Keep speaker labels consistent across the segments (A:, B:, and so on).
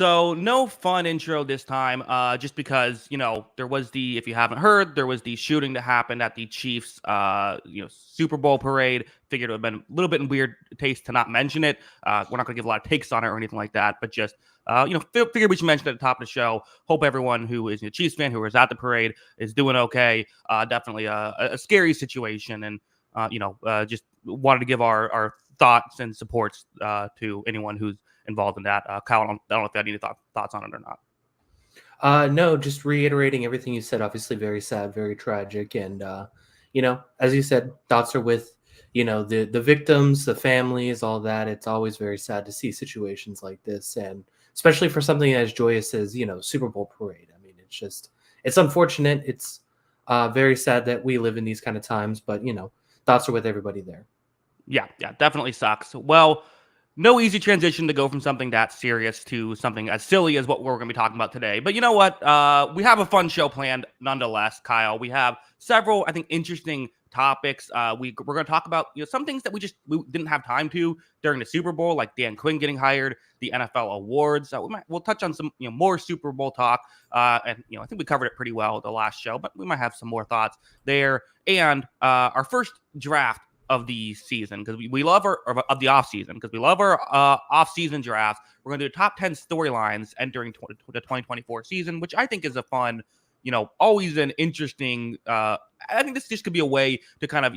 A: So no fun intro this time, just because there was if you haven't heard, there was the shooting that happened at the Chiefs, Super Bowl parade. Figured it would have been a little bit in weird taste to not mention it. We're not going to give a lot of takes on it or anything like that, but just figured we should mention it at the top of the show. Hope everyone who is a Chiefs fan who was at the parade is doing okay. Definitely a scary situation, and just wanted to give our thoughts and supports to anyone who's involved in that. Kyle, I don't know if you had any thoughts on it or not.
B: No, just reiterating everything you said. Obviously, very sad, very tragic, and as you said, thoughts are with the victims, the families, all that. It's always very sad to see situations like this, and especially for something as joyous as Super Bowl parade. I mean, it's unfortunate. It's very sad that we live in these kind of times, but thoughts are with everybody there.
A: Yeah, definitely sucks. Well, no easy transition to go from something that serious to something as silly as what we're going to be talking about today. But you know what? We have a fun show planned nonetheless, Kyle. We have several, I think, interesting topics. We're going to talk about some things that we didn't have time to during the Super Bowl, like Dan Quinn getting hired, the NFL awards. We'll touch on some more Super Bowl talk, and I think we covered it pretty well the last show, but we might have some more thoughts there. And our first draft of the season, because we love of the off season, because we love our off season drafts. We're going to do top 10 storylines entering the 2024 season, which I think is a fun, always an interesting. I think this just could be a way to kind of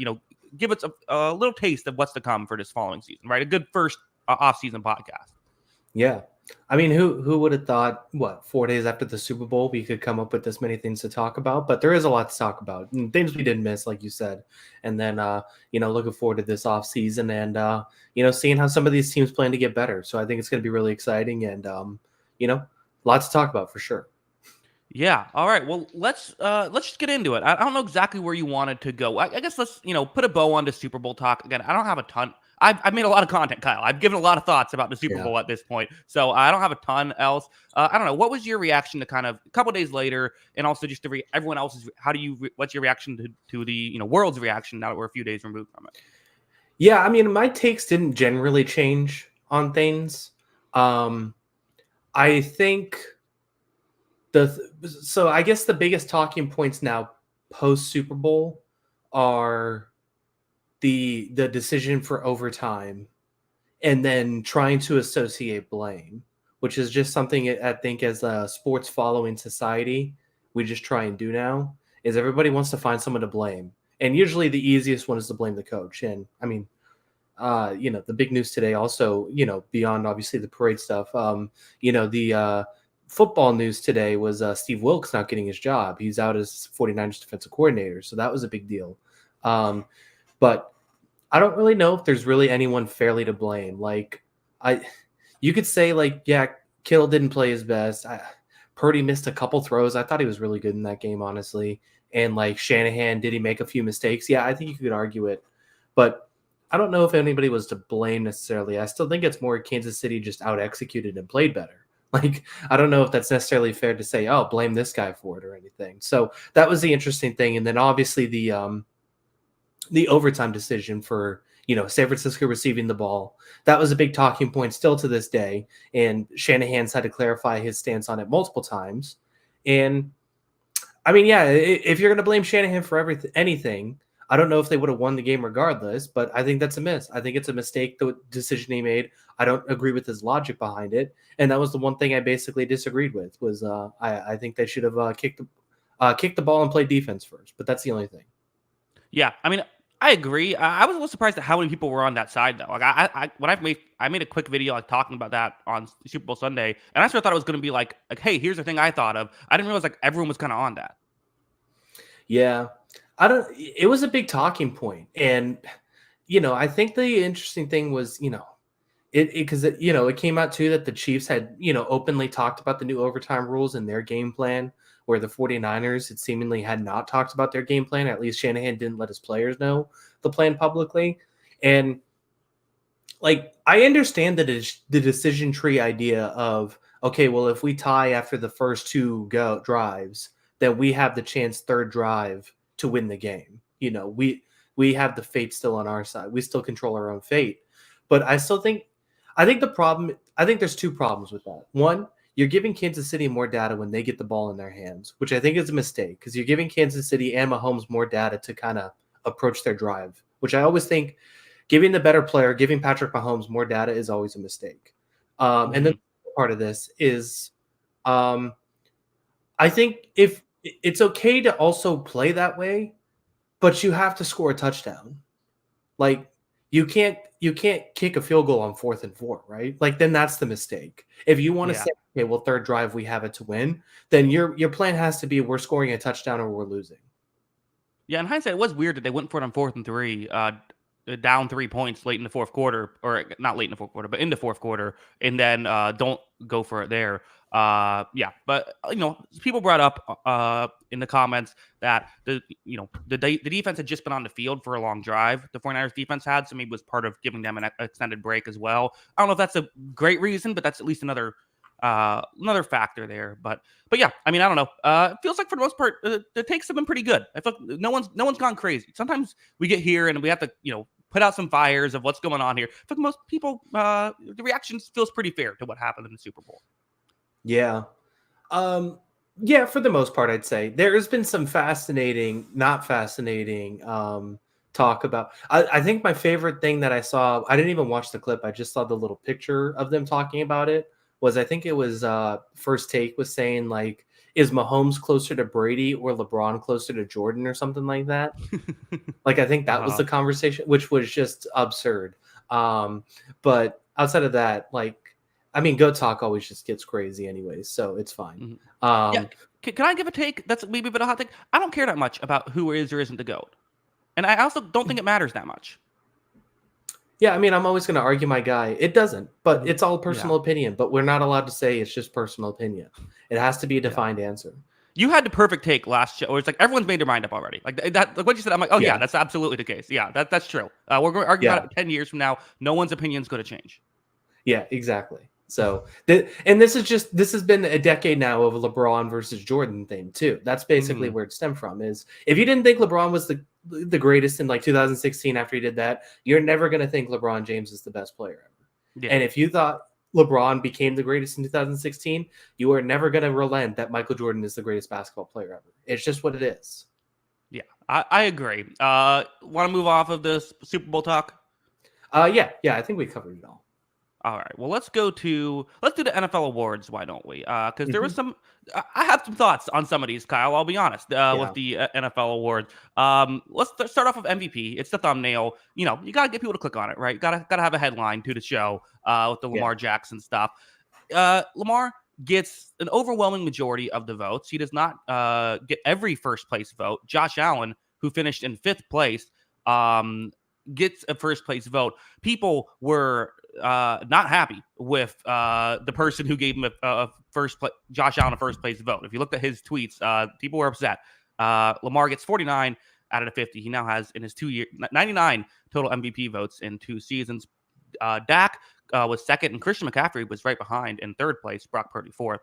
A: give us a little taste of what's to come for this following season, right? A good first off season podcast.
B: Yeah. I mean, who would have thought, 4 days after the Super Bowl, we could come up with this many things to talk about? But there is a lot to talk about, and things we didn't miss, like you said. And then, looking forward to this off season and, seeing how some of these teams plan to get better. So I think it's going to be really exciting and, lots to talk about for sure.
A: Yeah. All right. Well, let's just get into it. I don't know exactly where you wanted to go. I guess let's put a bow on the Super Bowl talk. Again, I don't have a ton. I've made a lot of content, Kyle. I've given a lot of thoughts about the Super Bowl at this point, so I don't have a ton else. I don't know. What was your reaction to kind of a couple days later, and also just to everyone else's? What's your reaction to the world's reaction now that we're a few days removed from it?
B: Yeah, I mean, my takes didn't generally change on things. I think so I guess the biggest talking points now post Super Bowl are the decision for overtime and then trying to associate blame, which is just something I think as a sports following society, we just try and do now, is everybody wants to find someone to blame. And usually the easiest one is to blame the coach. And I mean, the big news today also, beyond obviously the parade stuff, the football news today was Steve Wilkes not getting his job. He's out as 49ers defensive coordinator. So that was a big deal. But I don't really know if there's really anyone fairly to blame. You could say Kittle didn't play his best. Purdy missed a couple throws. I thought he was really good in that game, honestly. And Shanahan, did he make a few mistakes? Yeah, I think you could argue it. But I don't know if anybody was to blame necessarily. I still think it's more Kansas City just out executed and played better. I don't know if that's necessarily fair to say, oh, blame this guy for it or anything. So that was the interesting thing. And then obviously the overtime decision for, San Francisco receiving the ball. That was a big talking point still to this day. And Shanahan's had to clarify his stance on it multiple times. And I mean, yeah, if you're going to blame Shanahan for anything, I don't know if they would have won the game regardless, but I think that's a miss. I think it's a mistake, the decision he made. I don't agree with his logic behind it. And that was the one thing I basically disagreed with was I think they should have kicked the ball and played defense first. But that's the only thing.
A: Yeah, I mean, I agree. I was a little surprised at how many people were on that side, though. I made a quick video talking about that on Super Bowl Sunday, and I sort of thought it was going to be like, hey, here's the thing I thought of. I didn't realize everyone was kind of on that.
B: Yeah, it was a big talking point. And, I think the interesting thing was, it came out too that the Chiefs had, openly talked about the new overtime rules in their game plan, where the 49ers had seemingly had not talked about their game plan. At least Shanahan didn't let his players know the plan publicly. And I understand that the decision tree idea of, okay, well, if we tie after the first two drives, then we have the chance third drive to win the game. We have the fate still on our side. We still control our own fate. But I think there's two problems with that. One, you're giving Kansas City more data when they get the ball in their hands, which I think is a mistake because you're giving Kansas City and Mahomes more data to kind of approach their drive, which I always think giving the better player, giving Patrick Mahomes more data is always a mistake. And then part of this is I think if it's okay to also play that way, but you have to score a touchdown. Like you can't kick a field goal on 4th and 4, right? Like then that's the mistake. If you want to say, okay, well, third drive we have it to win, then your plan has to be we're scoring a touchdown or we're losing.
A: Yeah, in hindsight, it was weird that they went for it on 4th and 3, down 3 points late in the fourth quarter, or not late in the fourth quarter, but in the fourth quarter, and then don't go for it there. Yeah, but people brought up in the comments that the defense had just been on the field for a long drive. The 49ers defense had, so maybe it was part of giving them an extended break as well. I don't know if that's a great reason, but that's at least another factor there. But yeah, I mean, I don't know. It feels like for the most part, the takes have been pretty good. I feel like no one's gone crazy. Sometimes we get here and we have to put out some fires of what's going on here. For most people, the reaction feels pretty fair to what happened in the Super Bowl.
B: Yeah. Yeah, for the most part, I'd say there has been some fascinating, not fascinating talk about. I think my favorite thing that I saw, I didn't even watch the clip. I just saw the little picture of them talking about it. I think it was First Take was saying like, is Mahomes closer to Brady or LeBron closer to Jordan or something like that? Like, I think that was the conversation, which was just absurd. But outside of that, like, I mean, Go Talk always just gets crazy anyways, so it's fine.
A: Yeah. Can I give a take? That's maybe a bit of a hot take. I don't care that much about who is or isn't the GOAT. And I also don't think it matters that much.
B: Yeah, I mean, I'm always going to argue my guy. It doesn't, but it's all personal opinion. But we're not allowed to say it's just personal opinion. It has to be a defined answer.
A: You had the perfect take last show. Where it's like everyone's made their mind up already. Like that, like what you said. I'm like, oh yeah, that's absolutely the case. Yeah, that's true. We're going to argue about it 10 years from now. No one's opinion is going to change.
B: Yeah, exactly. So, and this has been a decade now of a LeBron versus Jordan thing too. That's basically where it stemmed from. Is if you didn't think LeBron was the greatest in like 2016 after he did that, you're never going to think LeBron James is the best player ever. Yeah. And if you thought LeBron became the greatest in 2016, you are never going to relent that Michael Jordan is the greatest basketball player ever. It's just what it is.
A: Yeah, I agree. Want to move off of this Super Bowl talk?
B: Yeah, I think we covered it all.
A: All right. Well, let's do the NFL awards. Why don't we? Because there was some. I have some thoughts on some of these, Kyle. I'll be honest. With the NFL awards, let's start off with MVP. It's the thumbnail. You gotta get people to click on it, right? Gotta have a headline to the show. With the Lamar Jackson stuff. Lamar gets an overwhelming majority of the votes. He does not get every first place vote. Josh Allen, who finished in 5th place, gets a first place vote. People were not happy with the person who gave him a Josh Allen a first place vote. If you looked at his tweets, people were upset. Lamar gets 49 out of the 50. He now has in his 2 year 99 total MVP votes in 2 seasons. Dak was 2nd, and Christian McCaffrey was right behind in 3rd place. Brock Purdy 4th.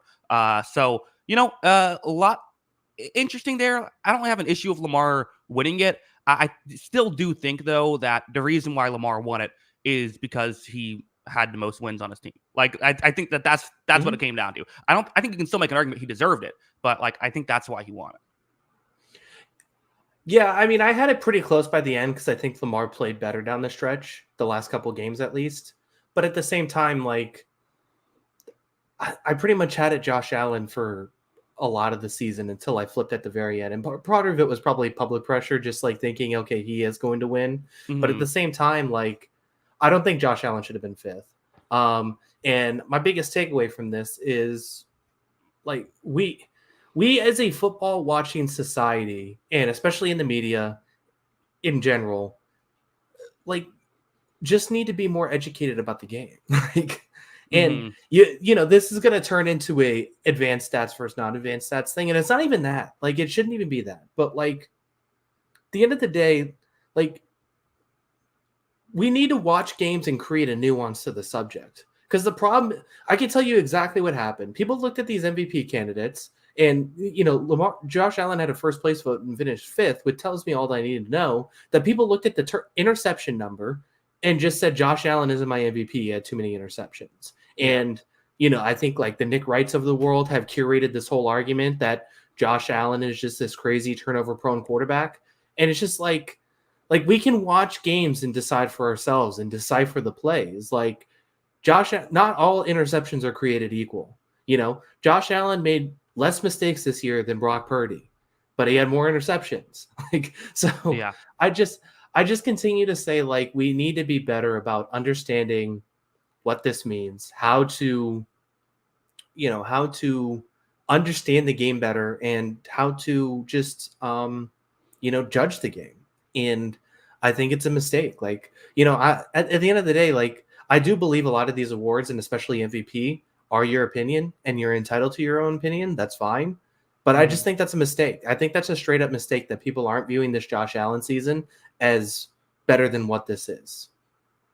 A: So a lot interesting there. I don't have an issue with Lamar winning it. I still do think though that the reason why Lamar won it is because he had the most wins on his team. Like I think that's what it came down to. I think you can still make an argument he deserved it, but like I think that's why he won it.
B: Yeah, I mean, I had it pretty close by the end because I think Lamar played better down the stretch, the last couple games at least. But at the same time, like I pretty much had it Josh Allen for a lot of the season until I flipped at the very end. And part of it was probably public pressure, just like thinking, okay, he is going to win. But at the same time, like I don't think Josh Allen should have been 5th. And my biggest takeaway from this is like we as a football watching society, and especially in the media in general, like just need to be more educated about the game. Like, and this is going to turn into a advanced stats versus non-advanced stats thing. And it's not even that, like, it shouldn't even be that, but like at the end of the day, like we need to watch games and create a nuance to the subject. Because the problem, I can tell you exactly what happened. People looked at these MVP candidates, and Josh Allen had a first place vote and finished 5th, which tells me all that I needed to know. That people looked at the interception number and just said Josh Allen isn't my MVP. He had too many interceptions, and I think like the Nick Wrights of the world have curated this whole argument that Josh Allen is just this crazy turnover prone quarterback. And it's just like we can watch games and decide for ourselves and decipher the plays. Like not all interceptions are created equal. Josh Allen made less mistakes this year than Brock Purdy, but he had more interceptions. So
A: Yeah.
B: I just continue to say like we need to be better about understanding what this means, how to understand the game better and how to just judge the game. And I think it's a mistake. Like, at the end of the day, like I do believe a lot of these awards and especially MVP are your opinion and you're entitled to your own opinion. That's fine. But I just think that's a mistake. I think that's a straight up mistake that people aren't viewing this Josh Allen season as better than what this is.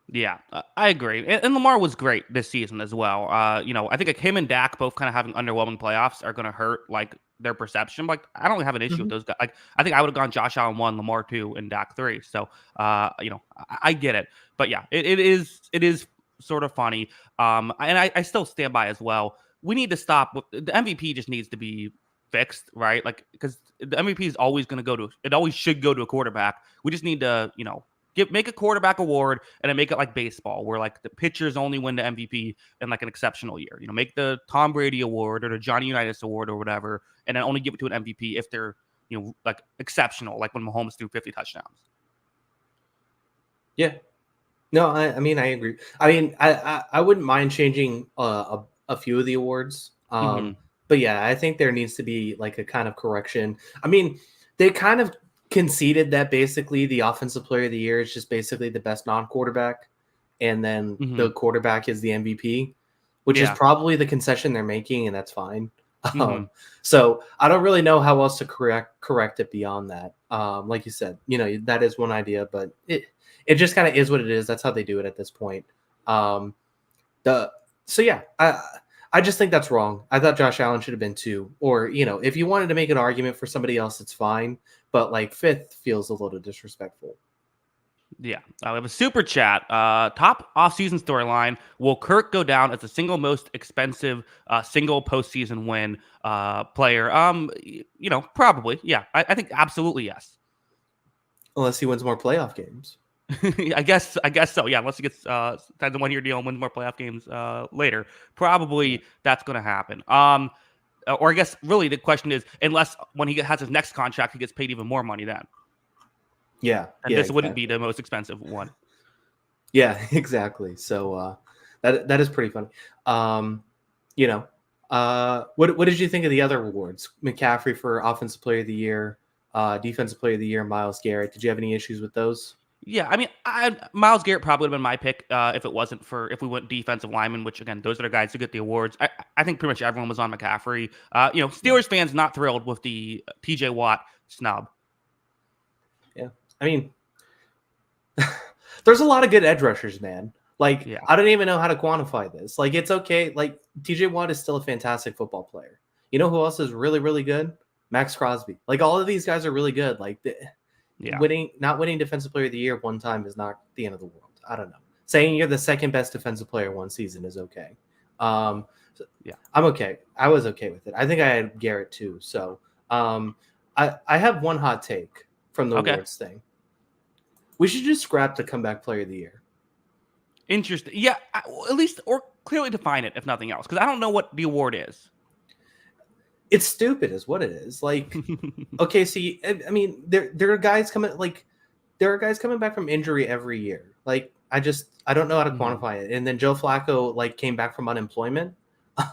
A: Yeah, I agree. And Lamar was great this season as well. I think like him and Dak both kind of having underwhelming playoffs are going to hurt like their perception. Like I don't have an issue with those guys. Like I think I would have gone Josh Allen 1, Lamar 2, and Dak 3. So I get it. But yeah, it is sort of funny. And I still stand by as well. We need to stop. The MVP just needs to be fixed, right? Like because the MVP is always going to go to. It always should go to a quarterback. We just need to make a quarterback award and then make it like baseball, where like the pitchers only win the MVP in like an exceptional year. Make the Tom Brady award or the Johnny Unitas award or whatever, and then only give it to an MVP if they're like exceptional, like when Mahomes threw 50 touchdowns.
B: Yeah, no, I mean I agree. I mean I wouldn't mind changing a few of the awards. But yeah, I think there needs to be like a kind of correction. I mean, they kind of conceded that basically the offensive player of the year is just basically the best non-quarterback, and then the quarterback is the MVP, which is probably the concession they're making, and that's fine. So I don't really know how else to correct it beyond that. Like you said, that is one idea, but it just kind of is what it is. That's how they do it at this point. So yeah, I just think that's wrong. I thought Josh Allen should have been 2, or if you wanted to make an argument for somebody else, it's fine. But like 5th feels a little disrespectful.
A: Yeah, we have a super chat. Top offseason storyline: will Kirk go down as the single most expensive single postseason win player? Probably. Yeah, I think absolutely yes.
B: Unless he wins more playoff games.
A: I guess so. Yeah, unless he gets signs a 1-year deal and wins more playoff games later, probably that's going to happen. Or I guess really the question is, unless when he has his next contract, he gets paid even more money then.
B: Yeah,
A: and this wouldn't be the most expensive one.
B: Yeah, exactly. So that is pretty funny. What did you think of the other awards? McCaffrey for Offensive Player of the Year, Defensive Player of the Year, Myles Garrett. Did you have any issues with those?
A: Yeah, I mean, Myles Garrett probably would have been my pick if we went defensive lineman, which again, those are the guys who get the awards. I think pretty much everyone was on McCaffrey. Steelers fans not thrilled with the TJ Watt snub.
B: Yeah, I mean, there's a lot of good edge rushers, man. Like, I don't even know how to quantify this. Like, it's okay. Like, TJ Watt is still a fantastic football player. You know who else is really, really good? Max Crosby. Like, all of these guys are really good. Like, not winning Defensive Player of the Year one time is not the end of the world. I don't know. Saying you're the second best defensive player one season is okay. I'm okay. I was okay with it. I think I had Garrett too. So I have one hot take from the awards thing. We should just scrap the Comeback Player of the Year.
A: Interesting. Yeah, at least or clearly define it if nothing else, because I don't know what the award is.
B: It's stupid, is what it is. Like, okay, see, I mean, there are guys coming back from injury every year. Like, I don't know how to quantify it. And then Joe Flacco came back from unemployment.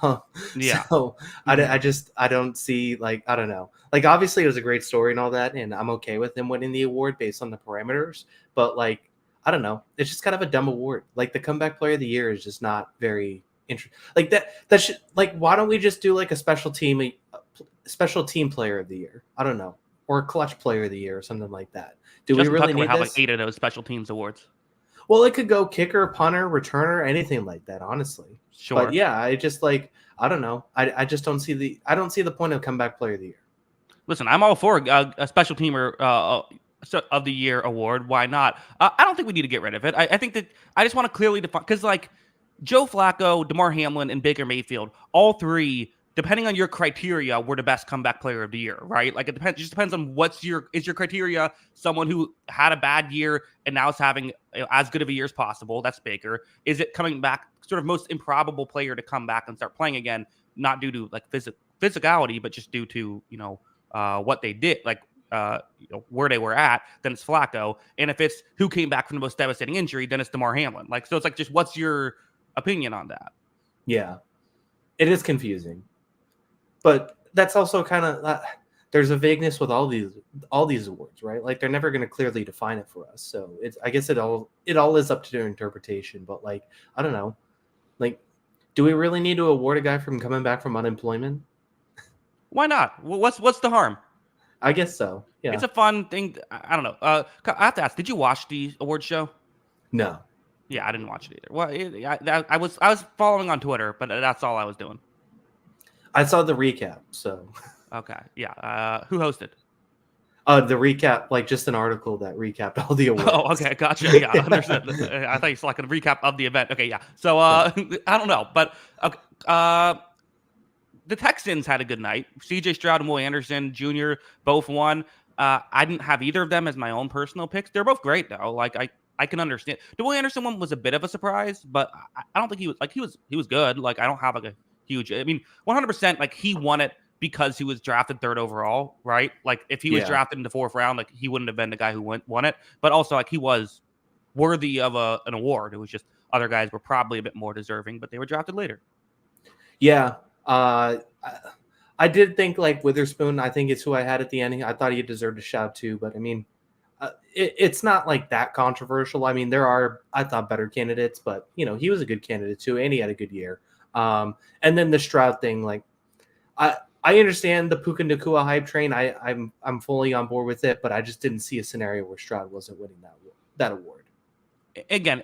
B: So I don't see, I don't know. Like, obviously it was a great story and all that, and I'm okay with him winning the award based on the parameters. But I don't know. It's just kind of a dumb award. Like, the Comeback Player of the Year is just not very interesting. Like that should, why don't we just do a special team player of the year? I don't know, or a clutch player of the year or something like that. Do we really need
A: have
B: this?
A: 8 of those special teams awards.
B: Well, it could go kicker, punter, returner, anything like that. Honestly,
A: sure.
B: But yeah, I just I don't know. I just don't see the point of Comeback Player of the Year.
A: Listen, I'm all for a special teamer of the year award. Why not? I don't think we need to get rid of it. I think that I just want to clearly define, because Joe Flacco, DeMar Hamlin, and Baker Mayfield, all three, depending on your criteria, were the best comeback player of the year, right? Like it just depends on is your criteria someone who had a bad year and now is having as good of a year as possible? That's Baker. Is it coming back, sort of most improbable player to come back and start playing again, not due to like physicality, but just due to what they did, like where they were at? Then it's Flacco. And if it's who came back from the most devastating injury, then it's DeMar Hamlin. Like, so it's like, just what's your opinion on that?
B: Yeah, it is confusing, but that's also kind of there's a vagueness with all these awards, right? Like they're never going to clearly define it for us. So I guess it all is up to their interpretation. But like, I don't know, like, do we really need to award a guy from coming back from unemployment?
A: Why not? Well, what's the harm?
B: I guess so. Yeah,
A: it's a fun thing. I don't know. I have to ask, did you watch the award show?
B: No.
A: Yeah, I didn't watch it either. Well, I was following on Twitter, but that's all I was doing.
B: I saw the recap. So
A: okay, yeah. Who hosted?
B: The recap, like just an article that recapped all the awards.
A: Oh, okay, gotcha. Yeah, understood. I thought you saw like a recap of the event. Okay, yeah. So I don't know, but okay. The Texans had a good night. C.J. Stroud and Will Anderson Jr. both won. I didn't have either of them as my own personal picks. They're both great though. Like I can understand. The Will Anderson one was a bit of a surprise, but I don't think he was good. Like I don't have like a huge. I mean, 100%. Like he won it because he was drafted third overall, right? Like if he was drafted in the fourth round, like he wouldn't have been the guy who won it. But also like he was worthy of an award. It was just other guys were probably a bit more deserving, but they were drafted later.
B: Yeah. I did think like Witherspoon, I think it's who I had at the end. I thought he deserved a shout too, but I mean, it's not like that controversial. I mean, there are, I thought, better candidates, but he was a good candidate too, and he had a good year. And then the Stroud thing, like I understand the Puka Nacua hype train. I'm fully on board with it, but I just didn't see a scenario where Stroud wasn't winning that award.
A: Again,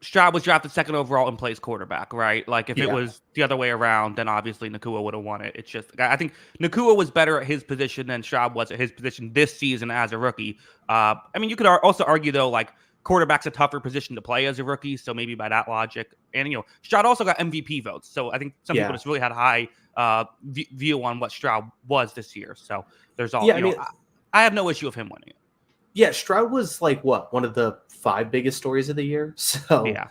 A: Stroud was drafted second overall and plays quarterback, right? Like if it was the other way around, then obviously Nacua would have won it. It's just I think Nacua was better at his position than Stroud was at his position this season as a rookie. I mean, you could also argue though, like quarterback's a tougher position to play as a rookie, so maybe by that logic, and Stroud also got MVP votes, so I think some people just really had high view on what Stroud was this year. So there's all. I have no issue with him winning it.
B: Yeah, Stroud was like one of the 5 biggest stories of the year. So
A: yeah.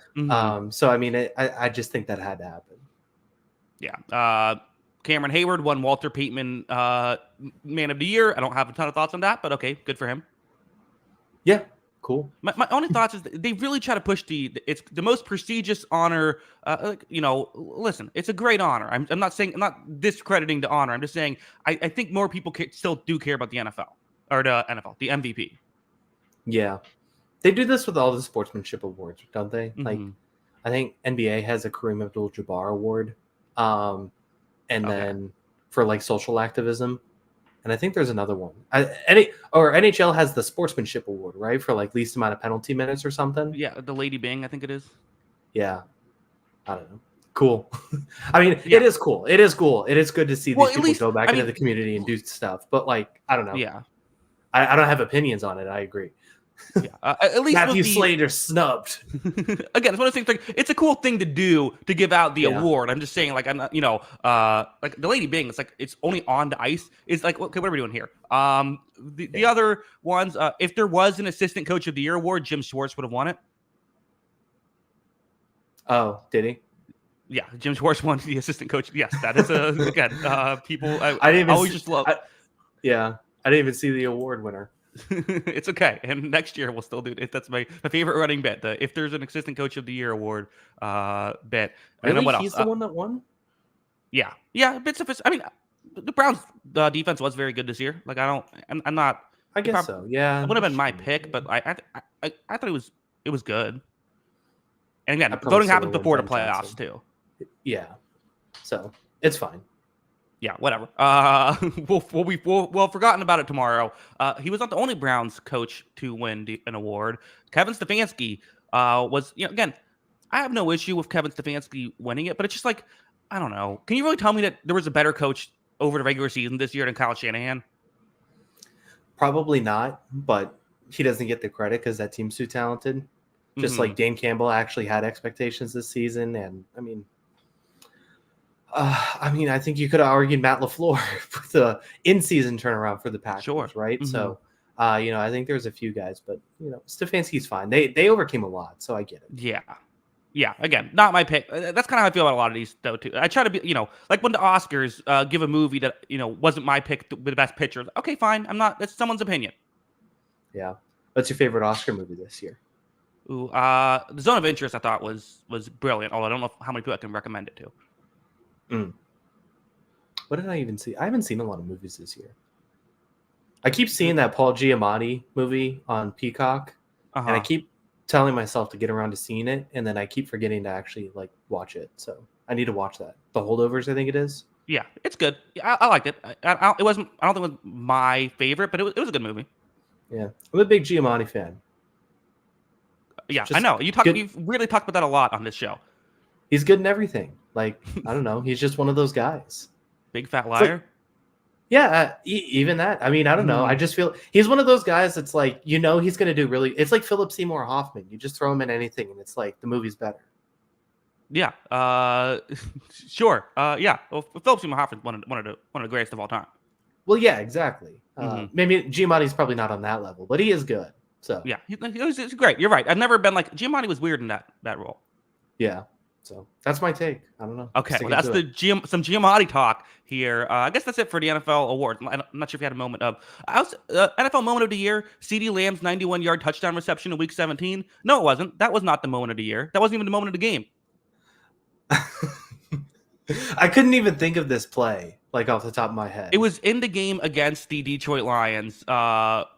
B: So I mean, I just think that had to happen.
A: Yeah. Cameron Hayward won Walter Payton Man of the Year. I don't have a ton of thoughts on that, but okay, good for him.
B: Yeah, cool.
A: My only thoughts is they really try to push it's the most prestigious honor. Listen, it's a great honor. I'm not discrediting the honor. I'm just saying I think more people still do care about the NFL or the MVP.
B: Yeah, they do this with all the sportsmanship awards, don't they?
A: Mm-hmm.
B: Like, I think NBA has a Kareem Abdul-Jabbar award, and then for like social activism, and I think there's another one. NHL has the sportsmanship award, right, for like least amount of penalty minutes or something.
A: Yeah, the Lady Bing, I think it is.
B: Yeah, I don't know. Cool. I mean, it is cool. It is cool. It is good to see these people go back into the community and do stuff. But like, I don't know.
A: Yeah,
B: I don't have opinions on it. I agree.
A: Yeah, at least
B: Matthew Slater snubbed.
A: Again, it's one of the things. Like, it's a cool thing to do to give out the award. I'm just saying, like, I'm not, like the Lady Bing. It's like it's only on the ice. It's like, okay, what are we doing here? The other ones, if there was an Assistant Coach of the Year award, Jim Schwartz would have won it.
B: Oh, did he?
A: Yeah, Jim Schwartz won the Assistant Coach. Yes, that is again. People,
B: I didn't even
A: always just love.
B: I didn't even see the award winner.
A: It's okay, and next year we'll still do it. That's my favorite running bet. If there's an Assistant Coach of the Year award bet.
B: Really,
A: and what
B: he's
A: else?
B: The one that won.
A: Yeah, bits of it. I mean, the Browns' defense was very good this year. Like I'm not.
B: I guess so. Yeah,
A: it would have been my pick, but I thought it was good. And again, voting happens before the playoffs too.
B: Yeah, so it's fine.
A: Yeah, whatever. We'll have forgotten about it tomorrow. He was not the only Browns coach to win an award. Kevin Stefanski was, again, I have no issue with Kevin Stefanski winning it, but it's just like, I don't know. Can you really tell me that there was a better coach over the regular season this year than Kyle Shanahan?
B: Probably not, but he doesn't get the credit because that team's too talented. Just like Dan Campbell actually had expectations this season, and I think you could have argued Matt LaFleur with the in-season turnaround for the Packers,
A: Sure.
B: right? So, I think there's a few guys, but Stefanski's fine. They overcame a lot, so I get it.
A: Yeah. Again, not my pick. That's kind of how I feel about a lot of these, though. Too. I try to be, like when the Oscars give a movie that wasn't my pick with the best picture. Okay, fine. I'm not. That's someone's opinion.
B: Yeah. What's your favorite Oscar movie this year?
A: Ooh, The Zone of Interest I thought was brilliant. Although I don't know how many people I can recommend it to.
B: What did I even see? I haven't seen a lot of movies this year. I keep seeing that Paul Giamatti movie on Peacock, and I keep telling myself to get around to seeing it, and then I keep forgetting to actually watch it. So I need to watch that. The Holdovers, I think it is.
A: Yeah, it's good. I liked it. It wasn't. I don't think it was my favorite, but it was a good movie.
B: Yeah, I'm a big Giamatti fan.
A: Yeah, I know. You've really talked about that a lot on this show.
B: He's good in everything. I don't know. He's just one of those guys.
A: Big fat liar.
B: Even that. I don't know. I just feel he's one of those guys that's he's going to do really. It's like Philip Seymour Hoffman. You just throw him in anything, and it's like the movie's better.
A: Yeah. Sure. Yeah. Well, Philip Seymour Hoffman's one of the greatest of all time.
B: Well, yeah, exactly. Maybe Giamatti's probably not on that level, but he is good. So
A: yeah, he's great. You're right. I've never been like Giamatti was weird in that role.
B: Yeah. So that's my take. I don't know.
A: Okay, well, that's some Giamatti talk here. I guess that's it for the NFL awards. I'm not sure if you had a moment of NFL moment of the year. CeeDee Lamb's 91-yard touchdown reception in Week 17. No, it wasn't. That was not the moment of the year. That wasn't even the moment of the game.
B: I couldn't even think of this play off the top of my head.
A: It was in the game against the Detroit Lions,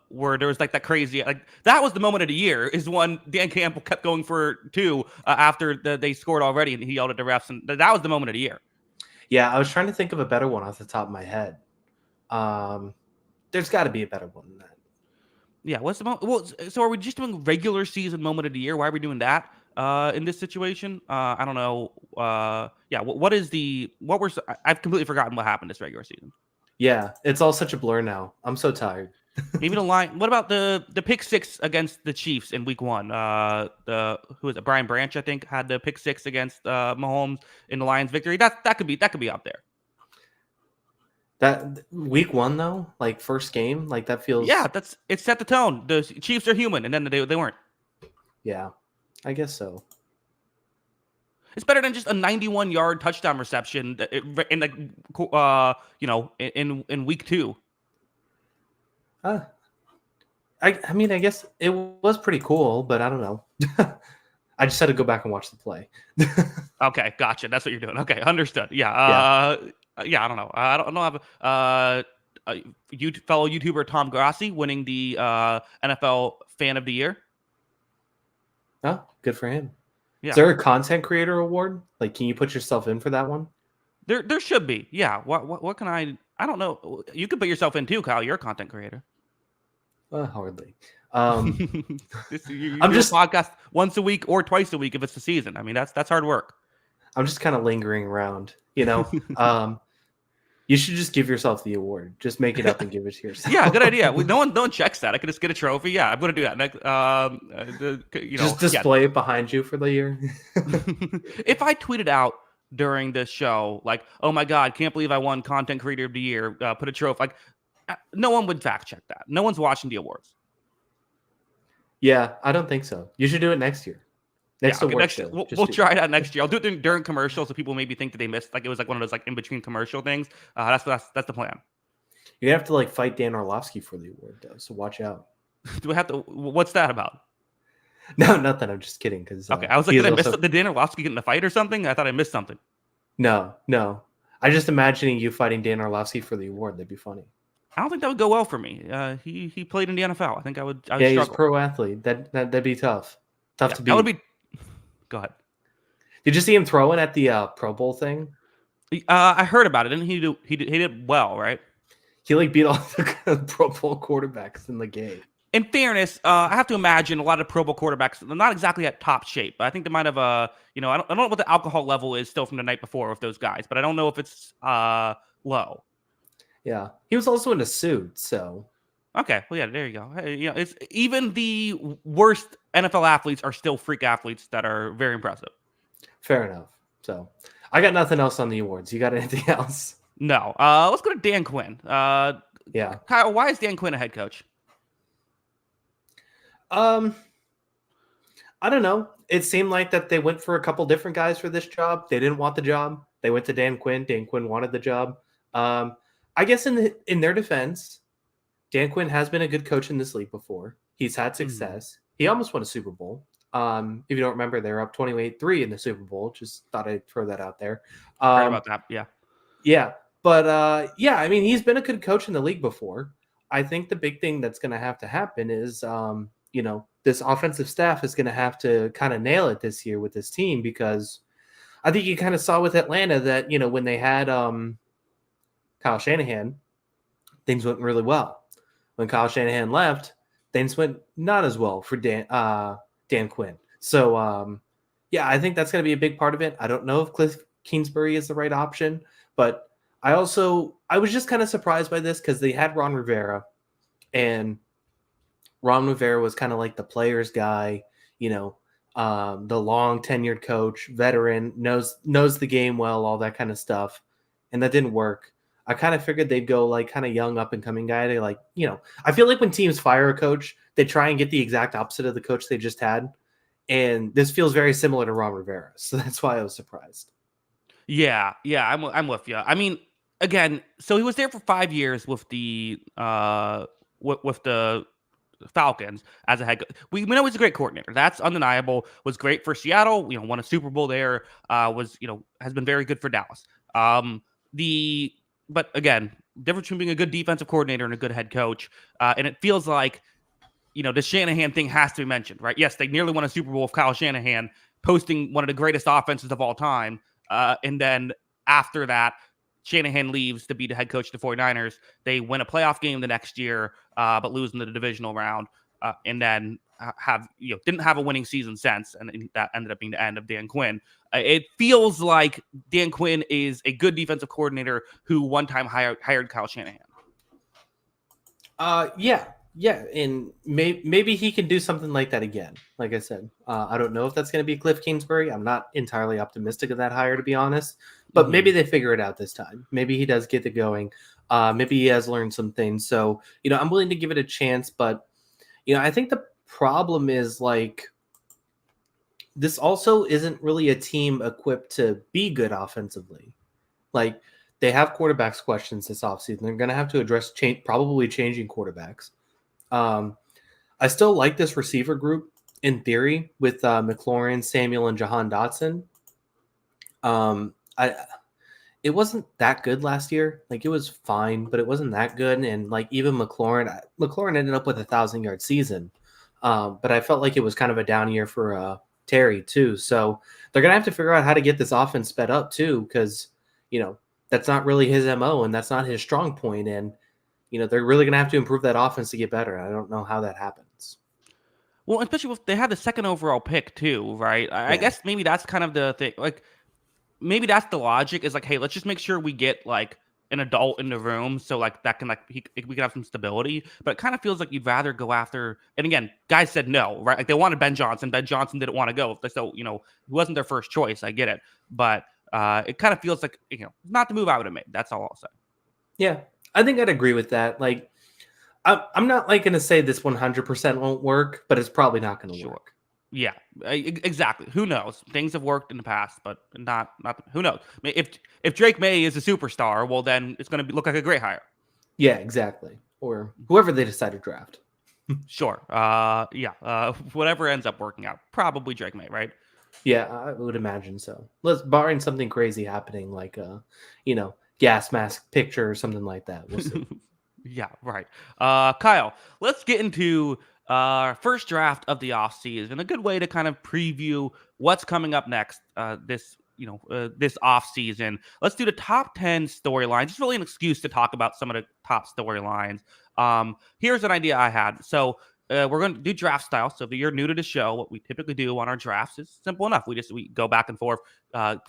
A: where there was that crazy that was the moment of the year is when Dan Campbell kept going for two after they scored already, and he yelled at the refs, and that was the moment of the year.
B: Yeah, I was trying to think of a better one off the top of my head. There's got to be a better one than that. Yeah,
A: what's the moment? Well, so are we just doing regular season moment of the year? Why are we doing that in this situation? I don't know. I've completely forgotten what happened this regular season.
B: Yeah, it's all such a blur now. I'm so tired.
A: Maybe the line. What about the pick six against the Chiefs in Week 1? Who is it? Brian Branch, I think, had the pick six against Mahomes in the Lions' victory. That could be up there.
B: That Week 1 though, first game, that feels.
A: Yeah, it set the tone. The Chiefs are human, and then they weren't.
B: Yeah, I guess so.
A: It's better than just a 91-yard touchdown reception in Week 2.
B: I guess it was pretty cool, but I don't know. I just had to go back and watch the play.
A: Okay, gotcha. That's what you're doing. Okay, understood. Yeah. I don't know. I don't know. Fellow YouTuber Tom Grassi winning the NFL Fan of the Year.
B: Oh, good for him.
A: Yeah.
B: Is there a content creator award? Can you put yourself in for that one?
A: There should be. Yeah. What can I don't know. You could put yourself in too, Kyle. You're a content creator.
B: Hardly.
A: I'm just podcast once a week or twice a week if it's the season. That's hard work.
B: I'm just kind of lingering around, You should just give yourself the award. Just make it up and give it to yourself.
A: Yeah, good idea. No one checks that. I could just get a trophy. Yeah, I'm going to do that.
B: Just display it behind you for the year.
A: If I tweeted out during this show, oh my God, can't believe I won Content Creator of the Year, put a trophy, no one would fact check that. No one's watching the awards.
B: Yeah, I don't think so. You should do it next year.
A: Next year. We'll try that next year. I'll do it during commercials so people maybe think that they missed. It was one of those in between commercial things. That's the plan.
B: You have to fight Dan Orlovsky for the award though, so watch out.
A: Do we have to? What's that about?
B: No, nothing. I'm just kidding.
A: Okay, I was like, did Dan Orlovsky get in a fight or something? I thought I missed something.
B: No. I just imagining you fighting Dan Orlovsky for the award. That'd be funny.
A: I don't think that would go well for me. He played in the NFL. I think I would
B: yeah,
A: struggle.
B: He's a pro athlete. That'd be tough. To beat.
A: That would be. Go ahead.
B: Did you see him throwing at the Pro Bowl thing?
A: I heard about it. Didn't he do? He did well, right?
B: He beat all the Pro Bowl quarterbacks in the game.
A: In fairness, I have to imagine a lot of Pro Bowl quarterbacks are not exactly at top shape. But I think they might have I don't know what the alcohol level is still from the night before with those guys, but I don't know if it's low.
B: Yeah, he was also in a suit, so
A: Okay, well, yeah, there you go. Hey, it's even the worst NFL athletes are still freak athletes that are very impressive.
B: Fair enough. So I got nothing else on the awards. You got anything else?
A: No, let's go to Dan Quinn.
B: Yeah.
A: Kyle, why is Dan Quinn a head coach?
B: Um, I don't know. It seemed like that they went for a couple different guys for this job. They didn't want the job. They went to Dan Quinn. Dan Quinn wanted the job. I guess in their defense, Dan Quinn has been a good coach in this league before. He's had success. He almost won a Super Bowl. If you don't remember, they were up 28-3 in the Super Bowl. Just thought I'd throw that out there.
A: Heard about that? Yeah.
B: Yeah. But yeah, I mean, he's been a good coach in the league before. I think the big thing that's going to have to happen is, this offensive staff is going to have to kind of nail it this year with this team, because I think you kind of saw with Atlanta that, when they had Kyle Shanahan, things went really well. When Kyle Shanahan left, things went not as well for Dan Quinn. So, yeah, I think that's going to be a big part of it. I don't know if Cliff Kingsbury is the right option, but I was just kind of surprised by this because they had Ron Rivera, and Ron Rivera was kind of like the players guy, the long tenured coach, veteran, knows the game well, all that kind of stuff. And that didn't work. I kind of figured they'd go like kind of young up and coming guy. They I feel like when teams fire a coach, they try and get the exact opposite of the coach they just had. And this feels very similar to Ron Rivera. So that's why I was surprised.
A: Yeah, I'm with you. I mean, again, so he was there for 5 years with the with the Falcons as a head coach. We know he's a great coordinator. That's undeniable. Was great for Seattle. Won a Super Bowl there. Has been very good for Dallas. But again, difference between being a good defensive coordinator and a good head coach. And it feels like the Shanahan thing has to be mentioned, right? Yes, they nearly won a Super Bowl with Kyle Shanahan posting one of the greatest offenses of all time. And then after that, Shanahan leaves to be the head coach of the 49ers. They win a playoff game the next year, but lose in the divisional round. And then didn't have a winning season since. And that ended up being the end of Dan Quinn. It feels like Dan Quinn is a good defensive coordinator who one time hired Kyle Shanahan.
B: Yeah, and maybe he can do something like that again. Like I said, I don't know if that's going to be Cliff Kingsbury. I'm not entirely optimistic of that hire, to be honest. But maybe they figure it out this time. Maybe he does get it going. Maybe he has learned some things. So, I'm willing to give it a chance. But, I think the problem is, like, this also isn't really a team equipped to be good offensively. Like, they have quarterbacks questions this offseason. They're going to have to address probably changing quarterbacks. I still like this receiver group in theory with McLaurin, Samuel, and Jahan Dotson. It wasn't that good last year. Like, it was fine, but it wasn't that good. And like even McLaurin ended up with a 1,000-yard season. But I felt like it was kind of a down year for Terry too. So they're gonna have to figure out how to get this offense sped up too, because that's not really his MO and that's not his strong point. And they're really going to have to improve that offense to get better. I don't know how that happens.
A: Well, especially if they had the second overall pick too, right? I guess maybe that's kind of the thing. Like, maybe that's the logic is like, hey, let's just make sure we get like an adult in the room, so like that can we can have some stability. But it kind of feels like you'd rather go after. And again, guys said no, right? Like they wanted Ben Johnson. Ben Johnson didn't want to go, so he wasn't their first choice. I get it, but it kind of feels like not the move I would have made. That's all I'll say.
B: Yeah. I think I'd agree with that. Like, I'm not like going to say this 100% won't work, but it's probably not going to work.
A: Yeah, exactly. Who knows? Things have worked in the past, but not. Who knows? If Drake May is a superstar, well, then it's going to look like a great hire.
B: Yeah, exactly. Or whoever they decide to draft.
A: Sure. Whatever ends up working out, probably Drake May, right?
B: Yeah, I would imagine so. Barring something crazy happening, like gas mask picture or something like that. We'll see.
A: Yeah, right. Kyle, let's get into our first draft of the offseason. A good way to kind of preview what's coming up next this offseason. Let's do the top 10 storylines. It's really an excuse to talk about some of the top storylines. Here's an idea I had. So we're going to do draft style. So if you're new to the show, what we typically do on our drafts is simple enough. We go back and forth,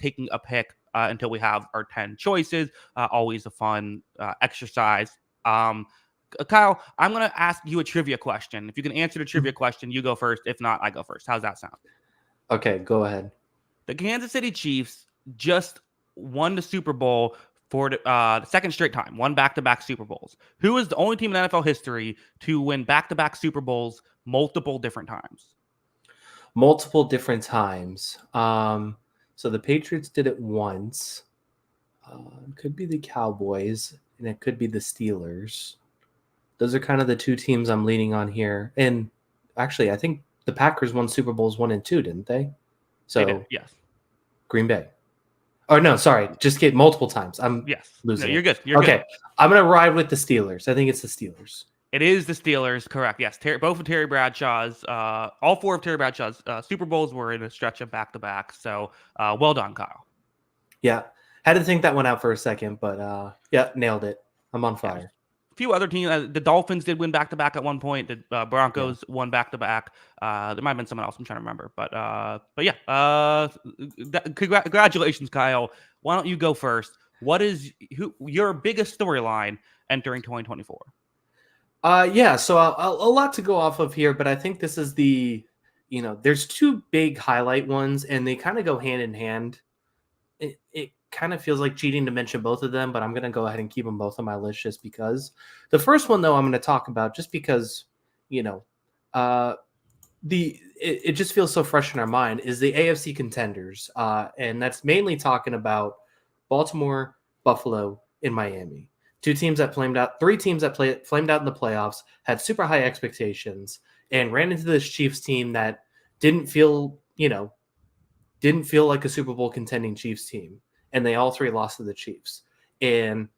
A: taking a pick until we have our 10 choices. Always a fun exercise. Kyle, I'm going to ask you a trivia question. If you can answer the trivia question, you go first. If not, I go first. How's that sound?
B: Okay, go ahead.
A: The Kansas City Chiefs just won the Super Bowl for the second straight time, won back-to-back Super Bowls. Who is the only team in NFL history to win back-to-back Super Bowls multiple different times?
B: Multiple different times. So the Patriots did it once. It could be the Cowboys, and it could be the Steelers. Those are kind of the two teams I'm leaning on here. And actually, I think the Packers won Super Bowls 1 and 2, didn't they? So
A: They did, yes.
B: Green Bay. Oh, no, sorry. Just get multiple times. I'm
A: Yes.
B: losing.
A: No, you're
B: it.
A: good. You're
B: okay.
A: good.
B: I'm going to ride with the Steelers. I think it's the Steelers.
A: It is the Steelers, correct. Yes, both of Terry Bradshaw's, all four of Terry Bradshaw's Super Bowls were in a stretch of back-to-back. So well done, Kyle.
B: Yeah. Had to think that one out for a second, but yeah, nailed it. I'm on fire.
A: Yeah. A few other teams, the Dolphins did win back-to-back at one point. The Broncos won back-to-back. There might have been someone else I'm trying to remember. But yeah, congratulations, Kyle. Why don't you go first? What is your biggest storyline entering 2024?
B: Yeah, so a lot to go off of here, but I think this is there's two big highlight ones, and they kind of go hand in hand. It kind of feels like cheating to mention both of them, but I'm going to go ahead and keep them both on my list just because. The first one, though, I'm going to talk about just because, it just feels so fresh in our mind, is the AFC contenders, and that's mainly talking about Baltimore, Buffalo, and Miami. Three teams that flamed out in the playoffs, had super high expectations, and ran into this Chiefs team that didn't feel like a Super Bowl contending Chiefs team. And they all three lost to the Chiefs. And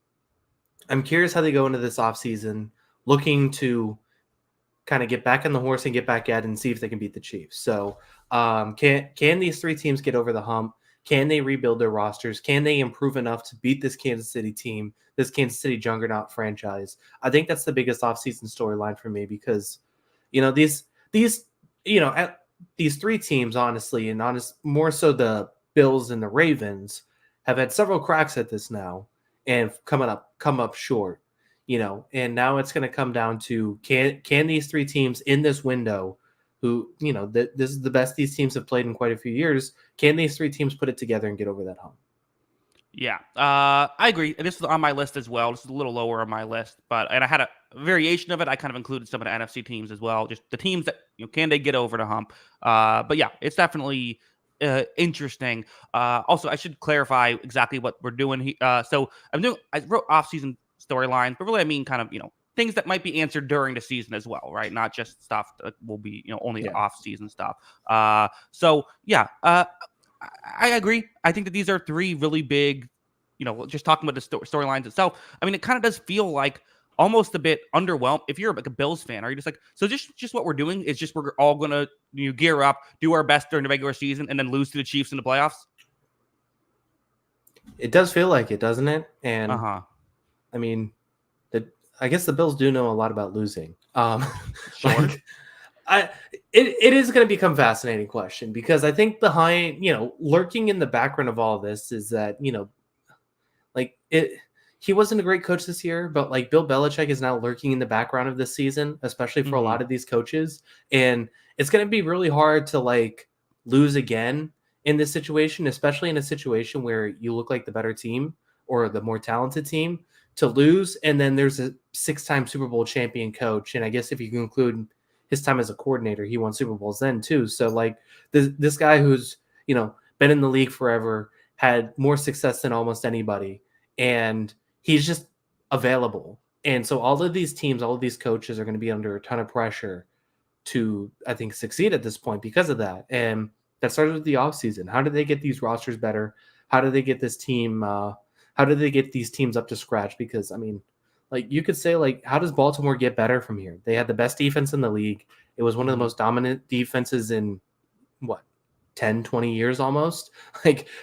B: I'm curious how they go into this offseason, looking to kind of get back on the horse and get back at it and see if they can beat the Chiefs. So can these three teams get over the hump? Can they rebuild their rosters? Can they improve enough to beat this Kansas City team, this Kansas City juggernaut franchise? I think that's the biggest offseason storyline for me because, these three teams, honestly, more so the Bills and the Ravens, have had several cracks at this now and come up short. And now it's going to come down to can these three teams in this window, who this is the best these teams have played in quite a few years, can these three teams put it together and get over that hump?
A: Yeah, I agree. This is on my list as well. This is a little lower on my list, and I had a variation of it. I kind of included some of the NFC teams as well, just the teams that can they get over the hump. But yeah, it's definitely interesting. Also, I should clarify exactly what we're doing. So I wrote off-season storylines, but really I mean kind of things that might be answered during the season as well, right? Not just stuff that will be only the off-season stuff. So yeah. I agree. I think that these are three really big, just talking about the storylines itself. I mean, it kind of does feel like almost a bit underwhelmed. If you're like a Bills fan, are you just like, so just what we're doing is just we're all going to gear up, do our best during the regular season, and then lose to the Chiefs in the playoffs?
B: It does feel like it, doesn't it? And
A: I
B: mean, I guess the Bills do know a lot about losing.
A: Sure.
B: It is going to become a fascinating question because I think behind, lurking in the background of all this is that, he wasn't a great coach this year, but like Bill Belichick is now lurking in the background of this season, especially for a lot of these coaches. And it's going to be really hard to lose again in this situation, especially in a situation where you look like the better team or the more talented team, to lose. And then there's a 6-time Super Bowl champion coach. And I guess if you can include his time as a coordinator, he won Super Bowls then too. So this guy who's, been in the league forever, had more success than almost anybody. And he's just available. And so all of these teams, all of these coaches are going to be under a ton of pressure to, I think, succeed at this point because of that. And that started with the offseason. How did they get these rosters better? How did they get this team? How did they get these teams up to scratch? Because, I mean, you could say, how does Baltimore get better from here? They had the best defense in the league. It was one of the most dominant defenses in, 10, 20 years almost?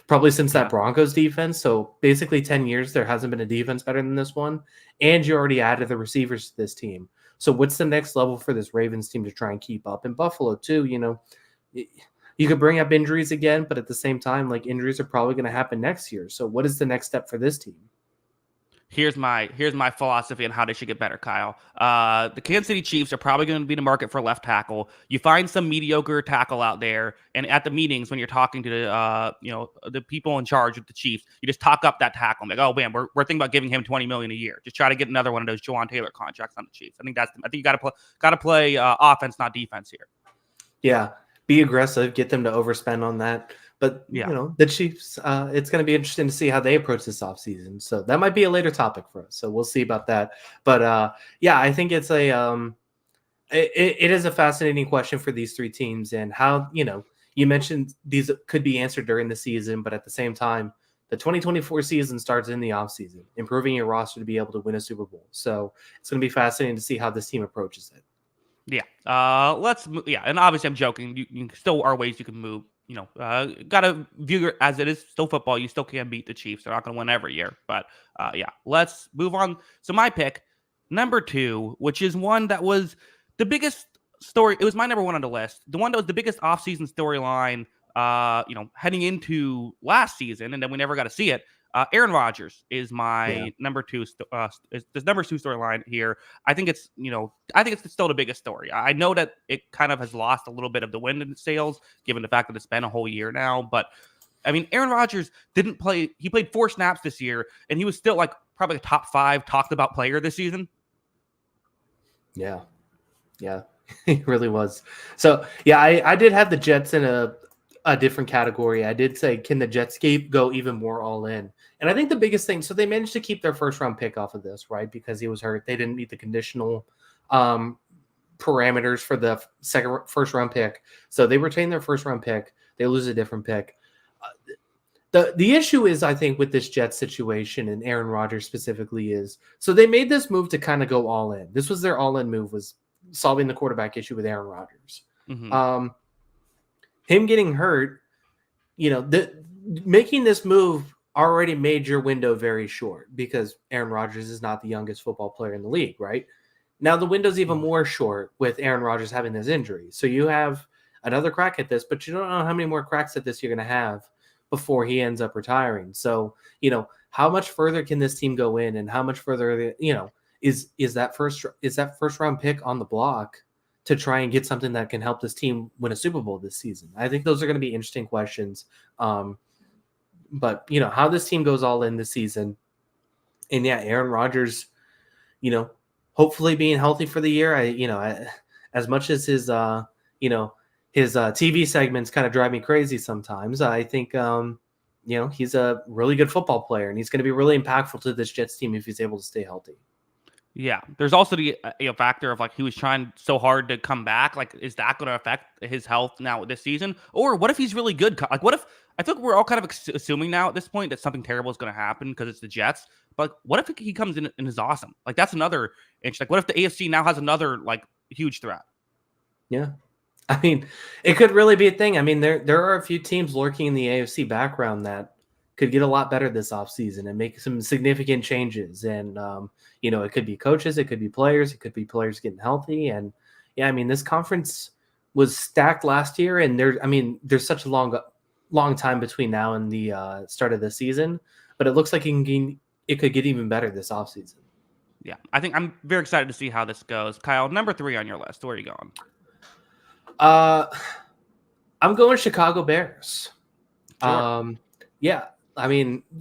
B: Probably since that Broncos defense. So basically 10 years, there hasn't been a defense better than this one. And you already added the receivers to this team. So what's the next level for this Ravens team to try and keep up? And Buffalo, too, you could bring up injuries again, but at the same time, injuries are probably going to happen next year. So what is the next step for this team?
A: Here's my philosophy on how they should get better, Kyle. The Kansas City Chiefs are probably going to be in the market for left tackle. You find some mediocre tackle out there, and at the meetings when you're talking to the people in charge of the Chiefs, you just talk up that tackle. I'm like, oh man, we're thinking about giving him $20 million a year. Just try to get another one of those Jawan Taylor contracts on the Chiefs. I think you got to play offense, not defense here.
B: Yeah, be aggressive, get them to overspend on that. But, the Chiefs, it's going to be interesting to see how they approach this offseason. So that might be a later topic for us. So we'll see about that. But, I think it's it is a fascinating question for these three teams. And how, you mentioned these could be answered during the season. But at the same time, the 2024 season starts in the offseason, improving your roster to be able to win a Super Bowl. So it's going to be fascinating to see how this team approaches it.
A: Yeah. And obviously I'm joking. You still are ways you can move. Gotta view it as it is still football. You still can't beat the Chiefs. They're not gonna win every year. But let's move on. So my pick, number 2, which is one that was the biggest story. It was my number 1 on the list. The one that was the biggest offseason storyline, heading into last season, and then we never got to see it. Aaron Rodgers is my number 2. Is this number 2 storyline here? I think it's still the biggest story. I know that it kind of has lost a little bit of the wind in its sails, given the fact that it's been a whole year now. But I mean, Aaron Rodgers didn't play. He played 4 snaps this year, and he was still like probably a top 5 talked about player this season.
B: Yeah, he really was. So I did have the Jets in a different category. I did say, can the Jets go even more all in? And I think the biggest thing, so they managed to keep their first round pick off of this, right? Because he was hurt. They didn't meet the conditional parameters for the first round pick. So they retain their first round pick. They lose a different pick. The issue is, I think, with this Jets situation and Aaron Rodgers specifically is, so they made this move to kind of go all in. This was their all in move, was solving the quarterback issue with Aaron Rodgers. Mm-hmm. Him getting hurt, making this move already made your window very short because Aaron Rodgers is not the youngest football player in the league, right? Now the window's even more short with Aaron Rodgers having this injury. So you have another crack at this, but you don't know how many more cracks at this you're going to have before he ends up retiring. So, how much further can this team go in, and how much further, is that first round pick on the block to try and get something that can help this team win a Super Bowl this season? I think those are going to be interesting questions. But how this team goes all in this season, and Aaron Rodgers, hopefully being healthy for the year. As much as his TV segments kind of drive me crazy sometimes, I think he's a really good football player, and he's going to be really impactful to this Jets team if he's able to stay healthy. Yeah,
A: there's also the factor of he was trying so hard to come back. Is that going to affect his health now this season? Or what if he's really good? What if, I think we're all kind of assuming now at this point that something terrible is going to happen because it's the Jets. But what if he comes in and is awesome? That's another inch. What if the AFC now has another huge threat?
B: Yeah. I mean, it could really be a thing. I mean, there are a few teams lurking in the AFC background that could get a lot better this offseason and make some significant changes. And, it could be coaches, it could be players, it could be players getting healthy. And this conference was stacked last year, and there's such a long time between now and the start of the season, but it looks like it could get even better this offseason.
A: Yeah, I think I'm very excited to see how this goes. Kyle, number 3 on your list. Where are you going?
B: I'm going Chicago Bears.
A: Sure.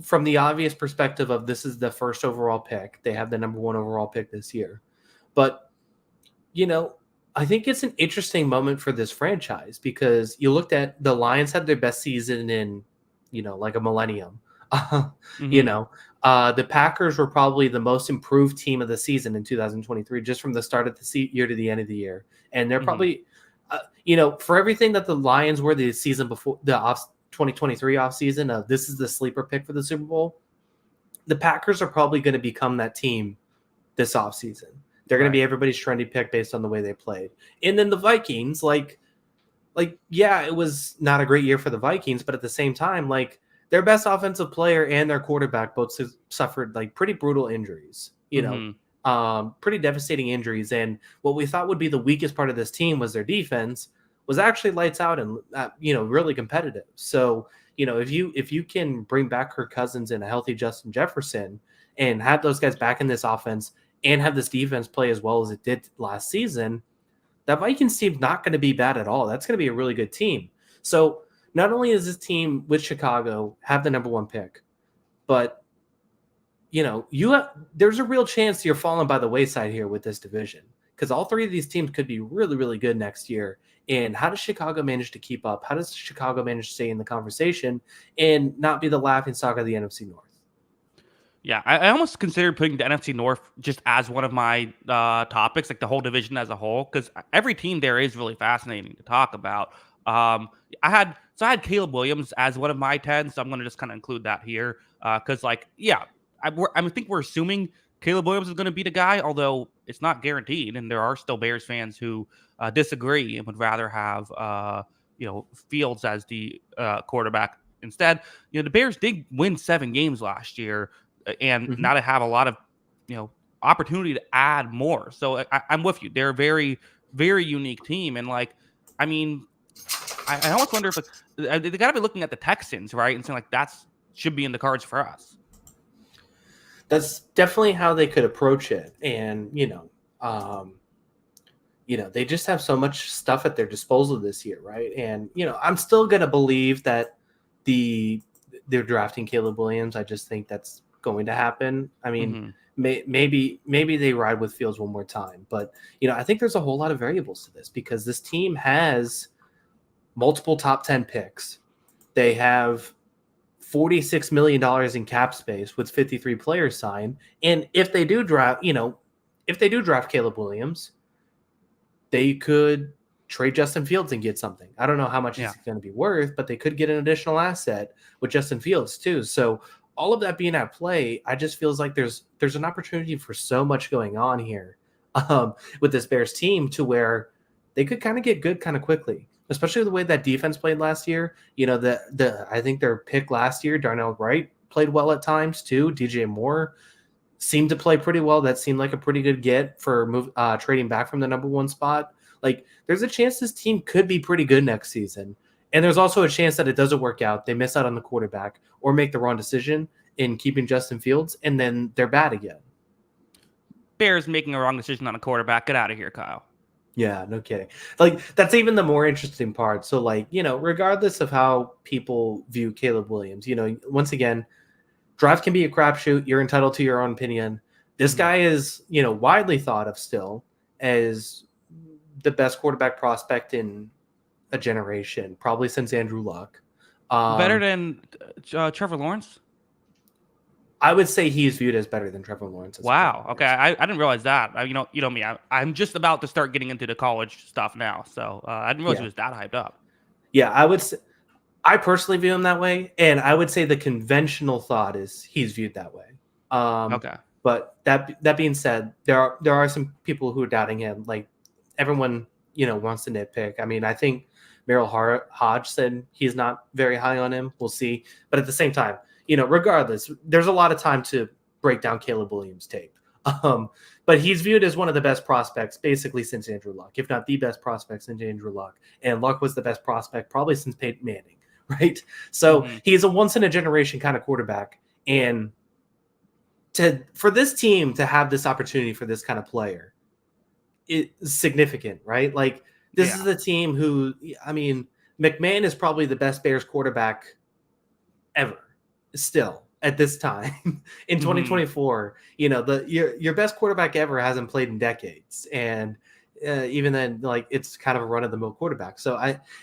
B: From the obvious perspective of this is the first overall pick. They have the number 1 overall pick this year. But, I think it's an interesting moment for this franchise because you looked at the Lions had their best season in, a millennium. Mm-hmm. The Packers were probably the most improved team of the season in 2023, just from the start of the year to the end of the year. And they're probably, for everything that the Lions were the season before the 2023 offseason, this is the sleeper pick for the Super Bowl. The Packers are probably going to become that team this offseason. They're going to be everybody's trendy pick based on the way they played. And then the Vikings, it was not a great year for the Vikings, but at the same time, their best offensive player and their quarterback both suffered pretty brutal injuries, pretty devastating injuries. And what we thought would be the weakest part of this team was their defense was actually lights out and, really competitive. So, if you can bring back Kirk Cousins and a healthy Justin Jefferson and have those guys back in this offense and have this defense play as well as it did last season, that Vikings team's not going to be bad at all. That's going to be a really good team. So not only is this team with Chicago have the number 1 pick, but there's a real chance you're falling by the wayside here with this division, because all 3 of these teams could be really, really good next year. And how does Chicago manage to keep up? How does Chicago manage to stay in the conversation and not be the laughingstock of the NFC North?
A: Yeah, I almost considered putting the NFC North just as one of my topics, like the whole division as a whole, because every team there is really fascinating to talk about. I had Caleb Williams as one of my 10, so I'm going to just kind of include that here because, I think we're assuming Caleb Williams is going to be the guy, although it's not guaranteed, and there are still Bears fans who disagree and would rather have Fields as the quarterback instead. The Bears did win 7 games last year and now they have a lot of opportunity to add more. So I'm with you. They're a very, very unique team, and I almost wonder if they got to be looking at the Texans, right, and saying that's should be in the cards for us.
B: That's definitely how they could approach it, and they just have so much stuff at their disposal this year, right? And I'm still gonna believe that they're drafting Caleb Williams. I just think that's going to happen. I mean, maybe they ride with Fields one more time, but I think there's a whole lot of variables to this, because this team has multiple top 10 picks. They have $46 million in cap space with 53 players signed, and if they do draft Caleb Williams, they could trade Justin Fields and get something. I don't know how much it's going to be worth, but they could get an additional asset with Justin Fields too. So all of that being at play, I just feels like there's an opportunity for so much going on here with this Bears team, to where they could kind of get good kind of quickly, especially the way that defense played last year. I think their pick last year, Darnell Wright, played well at times too. DJ Moore seemed to play pretty well. That seemed like a pretty good get for trading back from the number 1 spot. There's a chance this team could be pretty good next season. And there's also a chance that it doesn't work out. They miss out on the quarterback or make the wrong decision in keeping Justin Fields, and then they're bad again.
A: Bears making a wrong decision on a quarterback. Get out of here, Kyle.
B: Yeah, no kidding. That's even the more interesting part. So, regardless of how people view Caleb Williams, once again, draft can be a crapshoot. You're entitled to your own opinion. This guy is, widely thought of still as the best quarterback prospect in a generation, probably since Andrew Luck.
A: Better than Trevor Lawrence?
B: I would say he's viewed as better than Trevor Lawrence.
A: Wow. Okay, I didn't realize that. You know me. I'm just about to start getting into the college stuff now, so I didn't realize he was that hyped up.
B: Yeah, I personally view him that way, and I would say the conventional thought is he's viewed that way.
A: Okay.
B: But that being said, there are some people who are doubting him. Everyone, wants to nitpick. I mean, I think Merrill Hodge said he's not very high on him. We'll see. But at the same time, regardless, there's a lot of time to break down Caleb Williams' tape. But he's viewed as one of the best prospects basically since Andrew Luck, if not the best prospect since Andrew Luck. And Luck was the best prospect probably since Peyton Manning, right? So he's a once-in-a-generation kind of quarterback. And for this team to have this opportunity for this kind of player, it's significant, right? This is the team who, McMahon is probably the best Bears quarterback ever still at this time in 2024. Your best quarterback ever hasn't played in decades. And even then, it's kind of a run-of-the-mill quarterback. So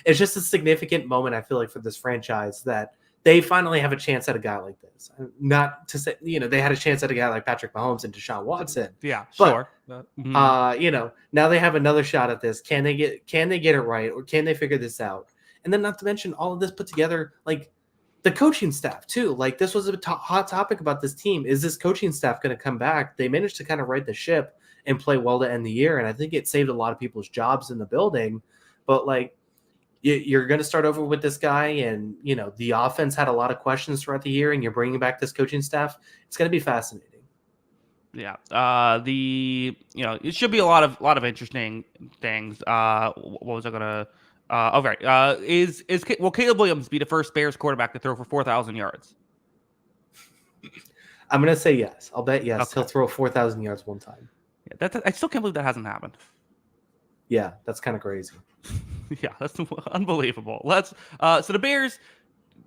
B: it's just a significant moment, I feel like, for this franchise, that they finally have a chance at a guy like this. Not to say, they had a chance at a guy like Patrick Mahomes and Deshaun Watson.
A: Yeah,
B: but,
A: sure.
B: Now they have another shot at this. Can they get it right, or can they figure this out? And then, not to mention all of this put together, the coaching staff too. This was a hot topic about this team. Is this coaching staff going to come back? They managed to kind of right the ship and play well to end the year, and I think it saved a lot of people's jobs in the building. But you're going to start over with this guy, and the offense had a lot of questions throughout the year, and you're bringing back this coaching staff. It's going to be fascinating.
A: Yeah. It should be a lot of interesting things. What was I gonna? Will Caleb Williams be the first Bears quarterback to throw for 4,000 yards?
B: I'm gonna say yes. I'll bet yes.
A: Okay.
B: He'll throw 4,000 yards one time.
A: Yeah, I still can't believe that hasn't happened.
B: Yeah, that's kind of crazy.
A: Yeah, that's unbelievable. So the Bears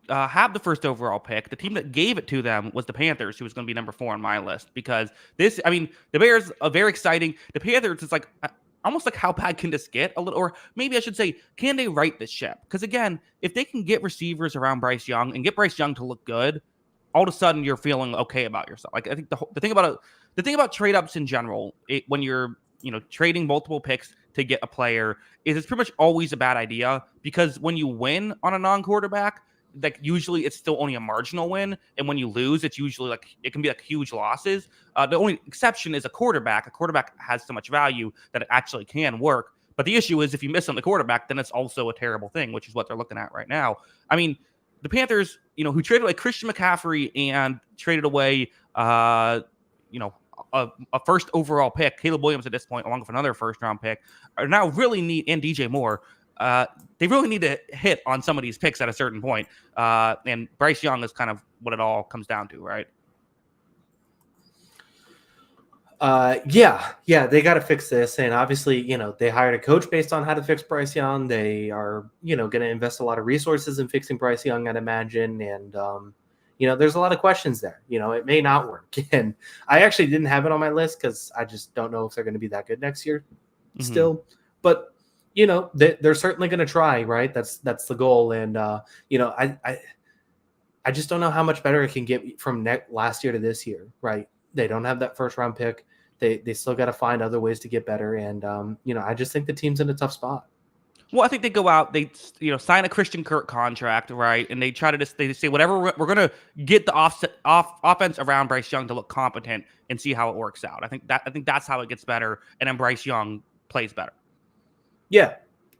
A: have the first overall pick. The team that gave it to them was the Panthers, who was going to be number 4 on my list. Because the Bears are very exciting. The Panthers is like almost like how bad can this get? A little, or maybe I should say, can they right this ship? Because again, if they can get receivers around Bryce Young and get Bryce Young to look good, all of a sudden you're feeling okay about yourself. Like I think the thing about trade ups in general, when you're trading multiple picks to get a player, is it's pretty much always a bad idea, because when you win on a non-quarterback, like usually it's still only a marginal win, and when you lose, it's usually like it can be like huge losses. The only exception is a quarterback. A quarterback has so much value that it actually can work. But the issue is if you miss on the quarterback, then it's also a terrible thing, which is what they're looking at right now. I mean, the Panthers, who traded away Christian McCaffrey and traded away, a first overall pick, Caleb Williams at this point, along with another first round pick, are now really need, and DJ Moore. They really need to hit on some of these picks at a certain point. And Bryce Young is kind of what it all comes down to, right?
B: Yeah, they got to fix this. And obviously, they hired a coach based on how to fix Bryce Young. They are, going to invest a lot of resources in fixing Bryce Young, I'd imagine. And, there's a lot of questions there. It may not work. And I actually didn't have it on my list because I just don't know if they're going to be that good next year still. But, they're certainly going to try, right? That's the goal. And, I just don't know how much better it can get from last year to this year, right? They don't have that first round pick. They still got to find other ways to get better. And, I just think the team's in a tough spot.
A: Well, I think they go out, they sign a Christian Kirk contract, right? And they try to they say whatever we're going to get the offense around Bryce Young to look competent and see how it works out. I think that's how it gets better, and then Bryce Young plays better.
B: Yeah,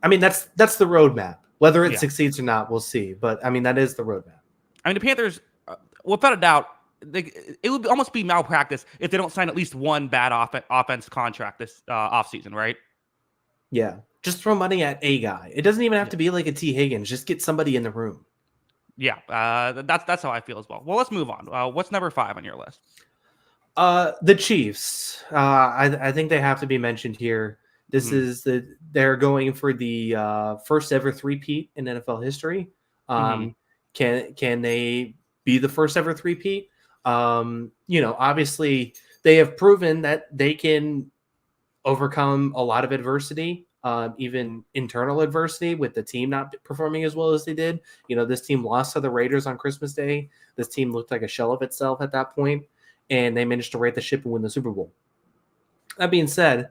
B: I mean that's the roadmap. Whether it succeeds or not, we'll see. But I mean that is the roadmap.
A: I mean the Panthers, without a doubt, it would almost be malpractice if they don't sign at least one bad offense contract this offseason, right?
B: Yeah. Just throw money at a guy. It doesn't even have to be like a T. Higgins. Just get somebody in the room.
A: Yeah, that's how I feel as well. Well, let's move on. What's number 5 on your list?
B: The Chiefs. I think they have to be mentioned here. This is they're going for the first ever three-peat in NFL history. Can they be the first ever three-peat? Obviously they have proven that they can overcome a lot of adversity. Even internal adversity with the team not performing as well as they did. This team lost to the Raiders on Christmas Day. This team looked like a shell of itself at that point, and they managed to right the ship and win the Super Bowl. That being said,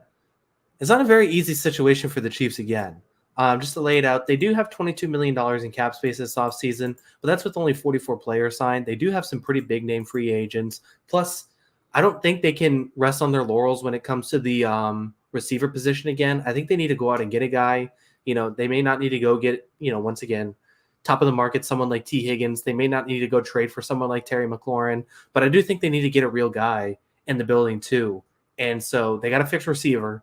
B: it's not a very easy situation for the Chiefs again. Just to lay it out, they do have $22 million in cap space this offseason, but that's with only 44 players signed. They do have some pretty big name free agents. Plus, I don't think they can rest on their laurels when it comes to the receiver position again. I think they need to go out and get a guy. They may not need to go get, once again, top of the market, someone like T. Higgins. They may not need to go trade for someone like Terry McLaurin, but I do think they need to get a real guy in the building too. And so they got to fix receiver,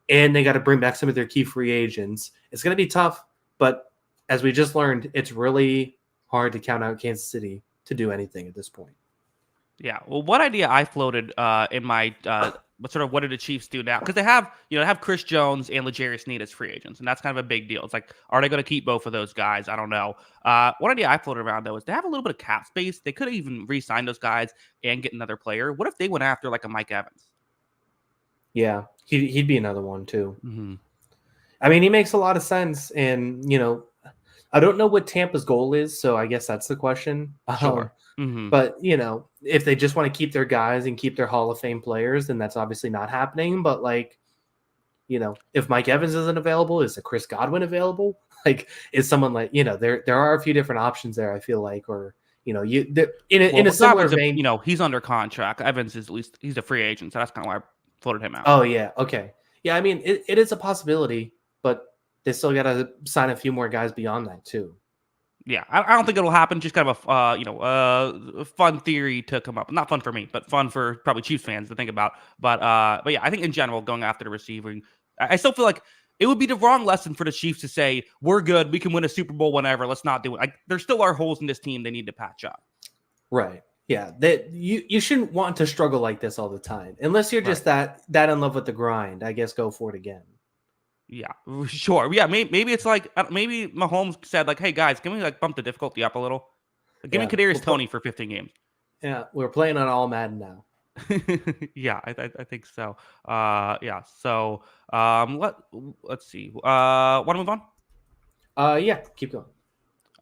B: and they got to bring back some of their key free agents. It's going to be tough, but as we just learned, it's really hard to count out Kansas City to do anything at this point.
A: Yeah. Well, one idea I floated in my what do the Chiefs do now? Because they have Chris Jones and L'Jarius Sneed as free agents, and that's kind of a big deal. It's like, are they going to keep both of those guys? I don't know. One idea I floated around though is they have a little bit of cap space. They could have even re-signed those guys and get another player. What if they went after like a Mike Evans?
B: Yeah, he'd be another one too. I mean, he makes a lot of sense, and I don't know what Tampa's goal is, so I guess that's the question.
A: Sure.
B: But, if they just want to keep their guys and keep their Hall of Fame players, then that's obviously not happening. But, if Mike Evans isn't available, is a Chris Godwin available? Is someone like, there are a few different options there, I feel like, or, in a similar vein.
A: He's under contract. Evans is at least, he's a free agent, so that's kind of why I floated him out.
B: Oh, yeah. Okay. Yeah, I mean, it is a possibility, but they still got to sign a few more guys beyond that, too.
A: Yeah, I don't think it'll happen. Just kind of a fun theory to come up. Not fun for me, but fun for probably Chiefs fans to think about. But yeah, I think in general, going after the receiving, I still feel like it would be the wrong lesson for the Chiefs to say, we're good, we can win a Super Bowl whenever, let's not do it. There still are holes in this team they need to patch up.
B: Right. Yeah, that you shouldn't want to struggle like this all the time, unless you're
A: Right.
B: just that in love with the grind. I guess go for it again.
A: Yeah, sure. Yeah, maybe it's like maybe Mahomes said like, "Hey guys, can we like bump the difficulty up a little? Like, give me
B: Yeah,
A: Kadarius Toney for 15 games."
B: yeah, we're playing on all Madden now.
A: Yeah, I think so. Yeah. So let's see. Want to move on?
B: Yeah, keep going.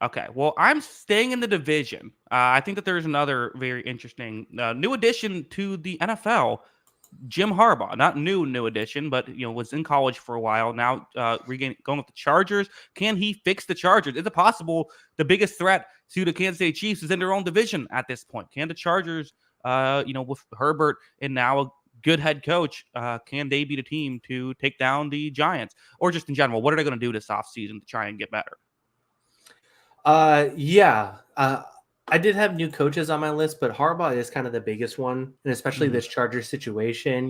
A: Okay. Well, I'm staying in the division. I think that there's another very interesting new addition to the NFL. Jim Harbaugh, not new addition, but was in college for a while now. Going with the Chargers. Can he fix the Chargers? Is it possible the biggest threat to the Kansas City Chiefs is in their own division at this point? Can the Chargers, with Herbert and now a good head coach, can they be the team to take down the Giants? Or just in general, what are they going to do this offseason to try and get better?
B: Yeah. I did have new coaches on my list, but Harbaugh is kind of the biggest one, and especially
A: Mhm.
B: this Charger situation.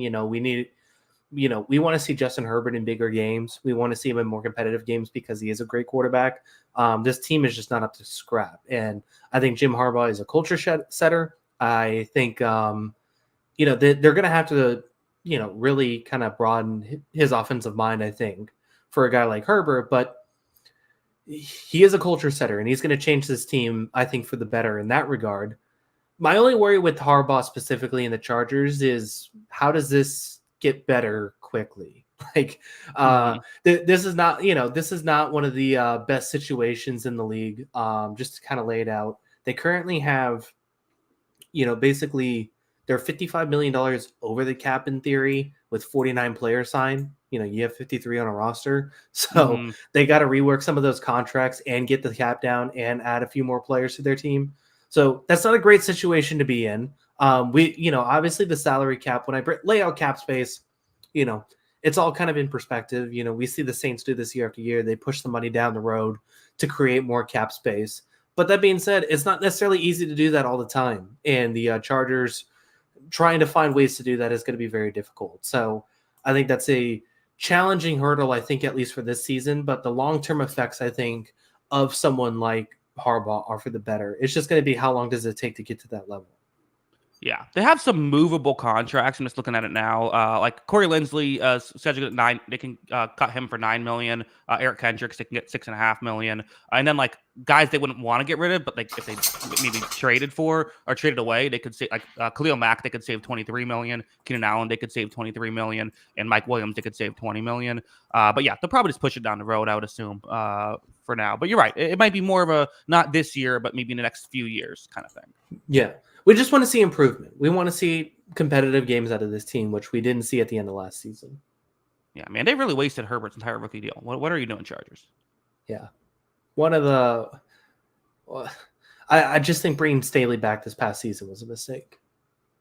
B: We want to see Justin Herbert in bigger games. We want to see him in more competitive games because he is a great quarterback. This team is just not up to scrap, and I think Jim Harbaugh is a culture setter. I think they're going to have to really kind of broaden his offensive mind. I think for a guy like Herbert, but he is a culture setter, and he's going to change this team, I think, for the better in that regard. My only worry with Harbaugh specifically in the Chargers is how does this get better quickly? Like,
A: Mhm.
B: this is not one of the best situations in the league. Just to kind of lay it out, they currently have, basically they're $55 million over the cap in theory with 49 players signed. You have 53 on a roster, so
A: Mhm.
B: they got to rework some of those contracts and get the cap down and add a few more players to their team. So that's not a great situation to be in. Obviously the salary cap, when I lay out cap space, you know, it's all kind of in perspective. We see the Saints do this year after year. They push the money down the road to create more cap space. But that being said, it's not necessarily easy to do that all the time. And the Chargers trying to find ways to do that is going to be very difficult. So I think that's a challenging hurdle, I think, at least for this season. But the long term effects, I think, of someone like Harbaugh are for the better. It's just going to be how long does it take to get to that level?
A: Yeah, they have some movable contracts. I'm just looking at it now. Like Corey Linsley, scheduled at 9. They can cut him for 9 million. Eric Kendricks, they can get 6.5 million. And then like guys they wouldn't want to get rid of, but like if they maybe traded for or traded away, they could save like Khalil Mack. They could save 23 million. Keenan Allen, they could save 23 million. And Mike Williams, they could save 20 million. But yeah, they'll probably just push it down the road, I would assume, for now. But you're right. It might be more of a not this year, but maybe in the next few years kind of thing.
B: Yeah. We just want to see improvement. We want to see competitive games out of this team, which we didn't see at the end of last season.
A: Yeah, man, they really wasted Herbert's entire rookie deal. What are you doing, Chargers?
B: Yeah. One of the. well, I just think bringing Staley back this past season was a mistake.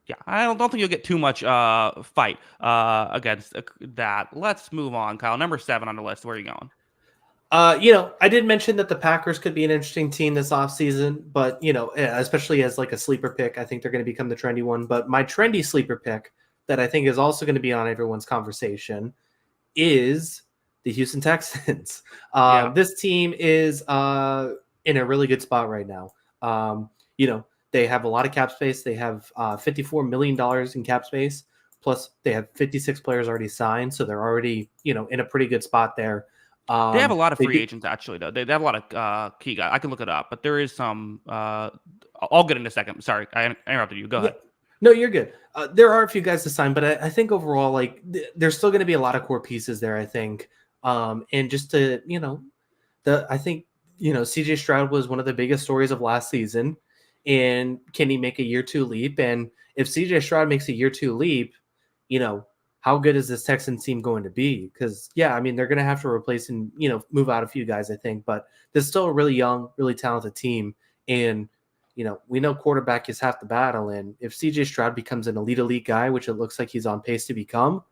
A: Yeah, I don't think you'll get too much fight against that. Let's move on, Kyle. Number 7 on the list. Where are you going?
B: I did mention that the Packers could be an interesting team this offseason, but, especially as like a sleeper pick, I think they're going to become the trendy one. But my trendy sleeper pick that I think is also going to be on everyone's conversation is the Houston Texans.
A: Yeah,
B: This team is in a really good spot right now. They have a lot of cap space. They have $54 million in cap space. Plus, they have 56 players already signed. So they're already, in a pretty good spot there.
A: they have a lot of
B: They
A: free
B: do,
A: agents actually. Though they have a lot of key guys. I can look it up, but there is some. I'll get in a second. Sorry, I interrupted you. Go
B: yeah.
A: ahead.
B: No, you're good. There are a few guys to sign, but I think overall, like, there's still going to be a lot of core pieces there, I think. And just to, I think, CJ Stroud was one of the biggest stories of last season. And can he make a year 2 leap? And if CJ Stroud makes a year 2 leap, how good is this Texans team going to be? Because, yeah, I mean, they're going to have to replace and, move out a few guys, I think. But there's still a really young, really talented team. And, we know quarterback is half the battle. And if CJ Stroud becomes an elite guy, which it looks like he's on pace to become,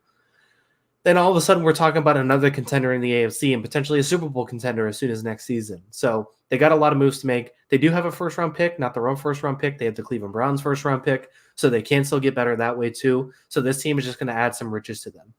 B: then all of a sudden we're talking about another contender in the AFC and potentially a Super Bowl contender as soon as next season. So they got a lot of moves to make. They do have a first-round pick, not their own first-round pick. They have the Cleveland Browns first-round pick, so they can still get better that way too. So this team is just going to add some riches to them.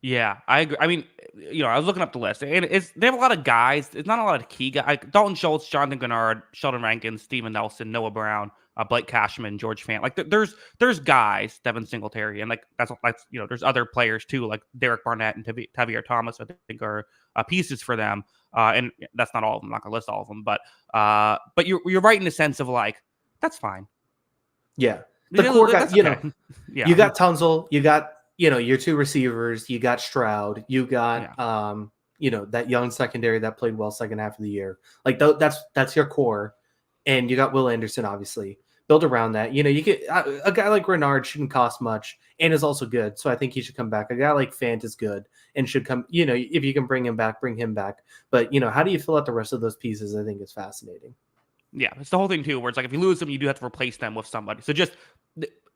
A: Yeah, I agree. I mean, I was looking up the list, and they have a lot of guys. It's not a lot of key guys. Like Dalton Schultz, Jonathan Gennard, Sheldon Rankins, Steven Nelson, Noah Brown. Blake Cashman, George Fant. Like there's guys, Devin Singletary, and like that's there's other players too, like Derek Barnett and Tavier Thomas. I think are pieces for them. And that's not all of them. I'm not gonna list all of them, but you're right in the sense of like that's fine.
B: Yeah, the core guy.
A: Okay. Yeah,
B: you got Tunzel, you got your two receivers, you got Stroud, you got that young secondary that played well second half of the year. Like that's your core, and you got Will Anderson obviously. Build around that. You get a guy like Renard shouldn't cost much and is also good, so I think he should come back. A guy like Fant is good and should come. If you can bring him back, bring him back. But how do you fill out the rest of those pieces? I think is fascinating.
A: Yeah, it's the whole thing too, where it's like if you lose them, you do have to replace them with somebody. So just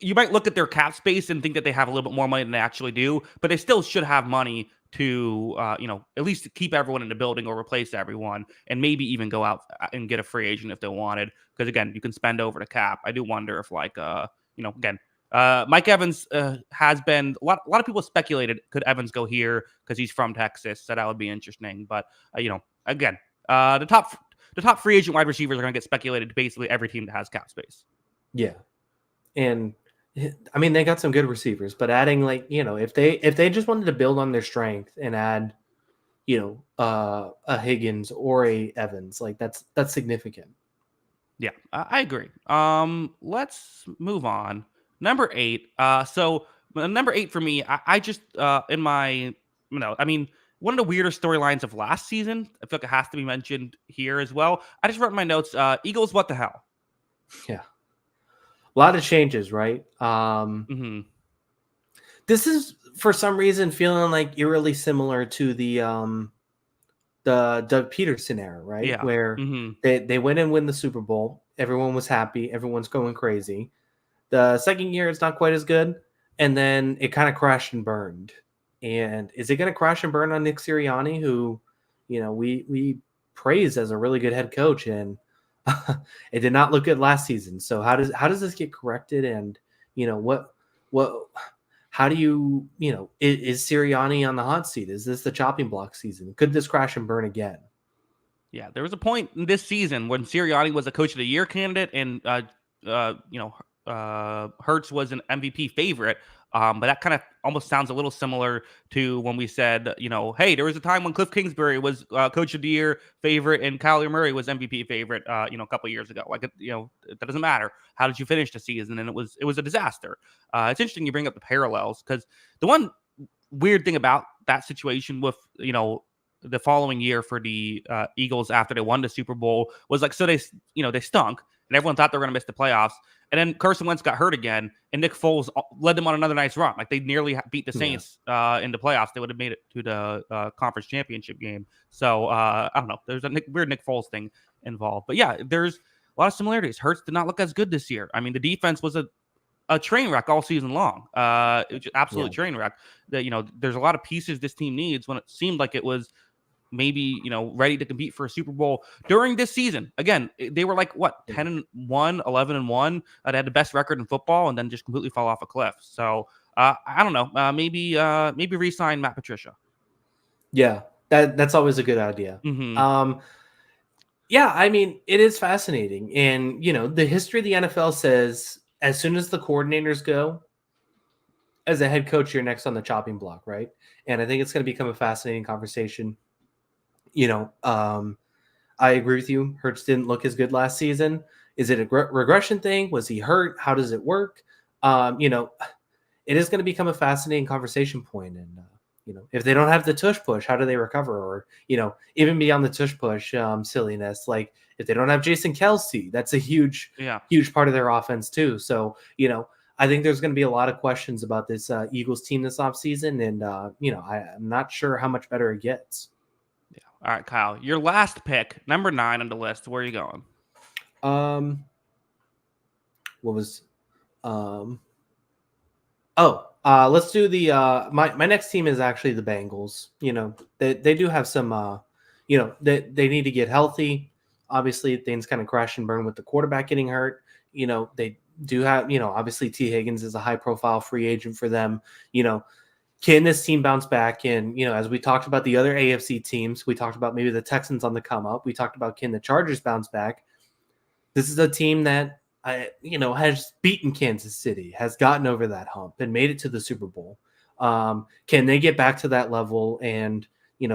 A: you might look at their cap space and think that they have a little bit more money than they actually do, but they still should have money to at least keep everyone in the building or replace everyone, and maybe even go out and get a free agent if they wanted. Because again, you can spend over the cap. I do wonder if again. Mike Evans has been a lot of people speculated could Evans go here because he's from Texas, so that would be interesting. But again, the top free agent wide receivers are going to get speculated to basically every team that has cap space.
B: Yeah, and I mean they got some good receivers, but adding if they just wanted to build on their strength and add a Higgins or a Evans, like that's significant.
A: Yeah, I agree. Let's move on. Number 8. So number 8 for me, I just in my one of the weirder storylines of last season, I feel like it has to be mentioned here as well. I just wrote in my notes, Eagles, what the hell?
B: Yeah. A lot of changes, right? This is for some reason feeling like eerily similar to the Doug Peterson era, right?
A: Yeah.
B: Where they went and win the Super Bowl. Everyone was happy. Everyone's going crazy. The second year, it's not quite as good. And then it kind of crashed and burned. And is it going to crash and burn on Nick Sirianni, who, we praise as a really good head coach, and it did not look good last season. So how does this get corrected? And how do you is Sirianni on the hot seat? Is this the chopping block season? Could this crash and burn again?
A: Yeah, there was a point in this season when Sirianni was a Coach of the Year candidate, and Hurts was an MVP favorite. But that kind of almost sounds a little similar to when we said, hey, there was a time when Cliff Kingsbury was Coach of the Year favorite and Kyler Murray was MVP favorite, a couple of years ago. Like, that doesn't matter. How did you finish the season? And it was a disaster. It's interesting you bring up the parallels, because the one weird thing about that situation with, the following year for the Eagles after they won the Super Bowl was like, so they stunk and everyone thought they were going to miss the playoffs. And then Carson Wentz got hurt again, and Nick Foles led them on another nice run. Like, they nearly beat the Saints in the playoffs. They would have made it to the conference championship game. So I don't know. There's a weird Nick Foles thing involved. But yeah, there's a lot of similarities. Hurts did not look as good this year. I mean, the defense was a train wreck all season long. It was just absolute train wreck. That there's a lot of pieces this team needs when it seemed like it was maybe ready to compete for a Super Bowl during this season. Again, they were like 10-1, 11-1. They had the best record in football, and then just completely fall off a cliff. So I don't know. Maybe re-sign Matt Patricia.
B: Yeah, that's always a good idea. Yeah, I mean, it is fascinating, and the history of the NFL says as soon as the coordinators go, as a head coach, you're next on the chopping block, right? And I think it's going to become a fascinating conversation. I agree with you. Hurts didn't look as good last season. Is it a regression thing? Was he hurt? How does it work? It is going to become a fascinating conversation point. And, if they don't have the tush push, how do they recover? Or, even beyond the tush push silliness, like if they don't have Jason Kelce, that's a huge part of their offense too. So, I think there's going to be a lot of questions about this Eagles team this offseason. And, I'm not sure how much better it gets.
A: All right, Kyle, your last pick, number 9 on the list. Where are you going?
B: Let's do the my next team is actually the Bengals. They do have some they need to get healthy. Obviously things kind of crash and burn with the quarterback getting hurt. They do have, obviously T. Higgins is a high profile free agent for them. Can this team bounce back? And, as we talked about the other AFC teams, we talked about maybe the Texans on the come up. We talked about can the Chargers bounce back? This is a team that has beaten Kansas City, has gotten over that hump and made it to the Super Bowl. Can they get back to that level? And